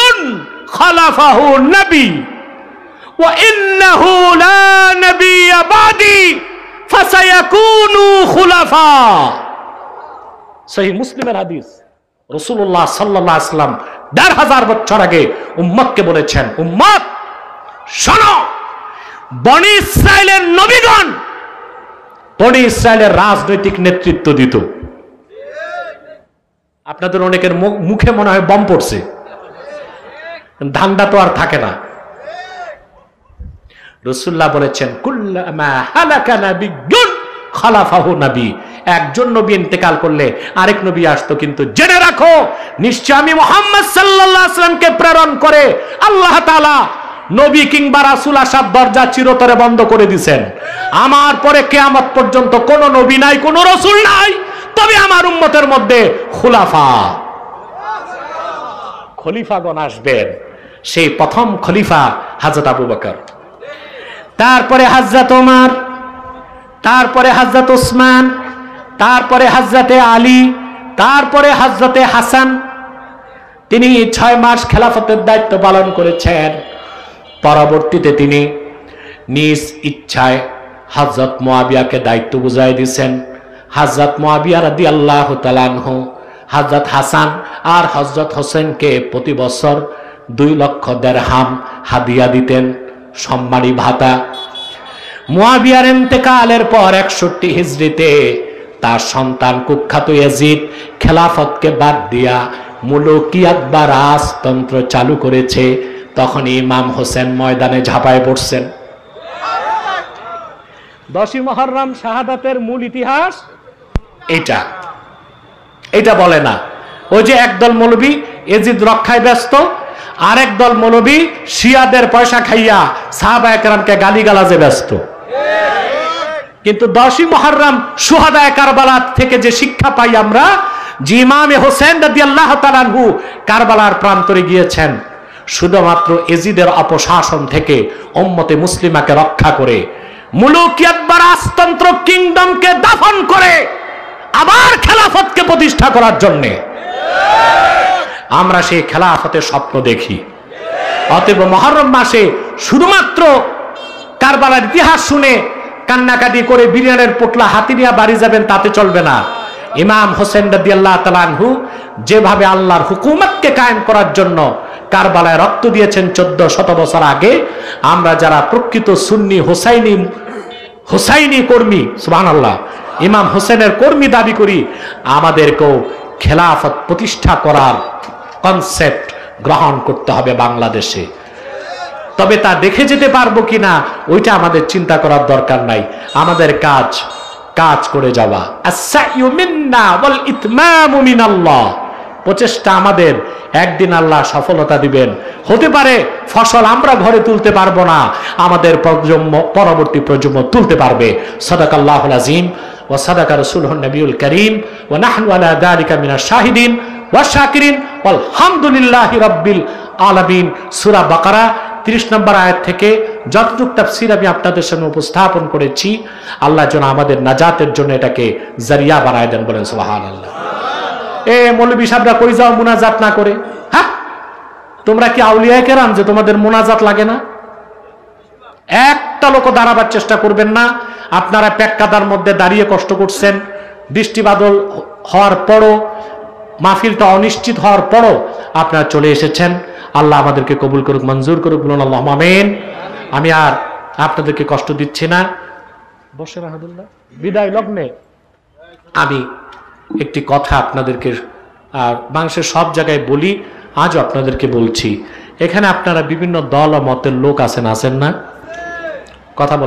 خلفه نبي وإنه لا نبي بعدي فسيكونوا خلفاء। সহিহ মুসলিমের হাদিস। রাসূলুল্লাহ সাল্লাল্লাহু আলাইহি ওয়াসাল্লাম ১৫০০ বছর আগে উম্মতকে বলেছেন, উম্মত শোনো, বনি ইসরাইলের নবীগণ বনি ইসরাইলের রাজনৈতিক নেতৃত্ব দিত। আপনাদের অনেকের মুখে মনে হয় বম পড়ছে, ধান্দা তো আর থাকে না। রাসূলুল্লাহ বলেছেন, কুল্লামা হালাকা নাবিয়্যুন খালাফাহু নবী, একজন নবী ইন্তেকাল করলে আরেক নবী আসতো, কিন্তু জেনে রাখো নিশ্চয় আমি মুহাম্মদ সাল্লাল্লাহু আলাইহি ওয়াসাল্লামকে প্রেরণ করে আল্লাহ তাআলা নবী কিংবা রাসূল আসার দরজা চিরতরে বন্ধ করে দিয়েছেন। আমার পরে কিয়ামত পর্যন্ত কোন নবী নাই, কোন রাসূল নাই, তবে আমার উম্মতের মধ্যে খলিফাগণ আসবেন। সেই প্রথম খলিফা হযরত আবু বকর, তারপরে হযরত ওমর, তারপরে হযরত উসমান, তারপরে হযরতে আলী, তারপরে হযরতে হাসান। তিনি ৬ মাস খেলাফতের দায়িত্ব পালন করেছেন। পরবর্তীতে তিনি নিজ ইচ্ছায় হযরত মুয়াবিয়াকে দায়িত্ব বুঝাই দিয়েছেন। হযরত মুয়াবিয়া রাদিয়াল্লাহু তাআলা আনহু হযরত হাসান আর হযরত হোসেনকে প্রতি বছর 2 লক্ষ দিরহাম হাদিয়া দিতেন, সম্মানী ভাতা। মুয়াবিয়ার ইন্তেকালের পর 61 হিজরিতে তার সন্তান কুখ্যাত ইয়াজিদ খেলাফতকে বাদ দিয়া মুলুকিয়াত বা রাজতন্ত্র চালু করেছে। তখন ইমাম হোসেন ময়দানে ঝাঁপায় পড়ছেন। 10ই মুহররম শাহাদাতের মূল ইতিহাস এটা বলে না। ওই যে একদল মৌলবী ইয়াজিদ রক্ষায় ব্যস্ত, আরেক দল মৌলবী শিয়াদের পয়সা খাইয়া সাহাবায়ে কেরামকে গালিগালাজে ব্যস্ত। কিন্তু 10ই মুহররম শুহাদায়ে কারবালা থেকে যে শিক্ষা পাই আমরা, যে ইমাম হোসেন রাদিয়াল্লাহু তাআলা আনহু কারবালার প্রান্তরে গিয়েছেন শুধুমাত্র ইয়াজিদের অপশাসন থেকে উম্মতে মুসলিমাকে রক্ষা করে, মুলুকিয়াত বা রাজতন্ত্র কিংডমকে দাফন করে আবার খেলাফতকে প্রতিষ্ঠা করার জন্য। আমরা সেই খেলাফতের স্বপ্ন দেখি। অতএব মুহররম মাসে শুধুমাত্র কারবালার ইতিহাস শুনে কান্নাকাটি করে বিরিয়ানের পোটলা হাতে নিয়ে বাড়ি যাবেন তাতে চলবে না। ইমাম হোসেন রাদিয়াল্লাহু তাআলা আনহু যেভাবে আল্লাহর হুকুমতকে কায়েম করার জন্য কারবালায় রক্ত দিয়েছেন 1400 বছর আগে, আমরা যারা প্রকৃত সুন্নি হোসাইনি কর্মী, সুবহানাল্লাহ, ইমাম হোসেনের কর্মী দাবি করি, আমাদেরকেও খেলাফত প্রতিষ্ঠা করার কনসেপ্ট গ্রহণ করতে হবে বাংলাদেশে। তবে তা দেখে যেতে পারবো কিনা ওইটা আমাদের চিন্তা করার দরকার নাই। আমাদের কাজ করে যাওয়া। আস-সাইয়ু মিন্না ওয়াল ইতমামু মিনাল্লাহ, প্রচেষ্টা আমাদের, একদিন আল্লাহ সফলতা দিবেন। হতে পারে ফসল আমরা ঘরে তুলতে পারবো না, আমাদের পরবর্তী প্রজন্ম তুলতে পারবে। সাদাকাল্লাহুল আযীম ওয়া সাদাকা রাসূলুহুন নবিয়ুল কারীম ওয়া নাহনু আলা যালিকা মিনাশ শাহিদিন ওয়া শাকিরিন আলহামদুলিল্লাহি রাব্বিল আলামিন। সূরা বাকারা 30 নম্বর আয়াত থেকে যতটুকু তাফসীর আমি আপনাদের সামনে উপস্থাপন করেছি, আল্লাহ যেন আমাদের নাজাতের জন্য এটাকে জারিয়া বানায় দেন। বলেন সুবহানাল্লাহ। মৌলবী সাহেবরা কই যাও মুনাজাত না করে? হ্যাঁ, তোমরা কি আউলিয়া কেরাম যে তোমাদের মুনাজাত লাগে না? একটা লোক দাঁড়াবার চেষ্টা করবেন না। আপনারা পেক্কাদার মধ্যে দাঁড়িয়ে কষ্ট করছেন, বৃষ্টি বাদল হওয়ার পরও, মাহফিলটা অনিশ্চিত হওয়ার পরও আপনারা চলে এসেছেন। আল্লাহ আমাদেরকে কবুল করুক, মঞ্জুর করুক, বলুন আল্লাহুম্মা আমিন। আমি আর আপনাদেরকে কষ্ট দিচ্ছি না। বসে রাহাদুল্লাহ বিদায় লগ্নে আমি একটি কথা আপনাদেরকে বাংলাদেশের সব জায়গায় বলি, আজও আপনাদেরকে বলছি। এখানে আপনারা বিভিন্ন দল ও মতের লোক আছেন না? কথা বলে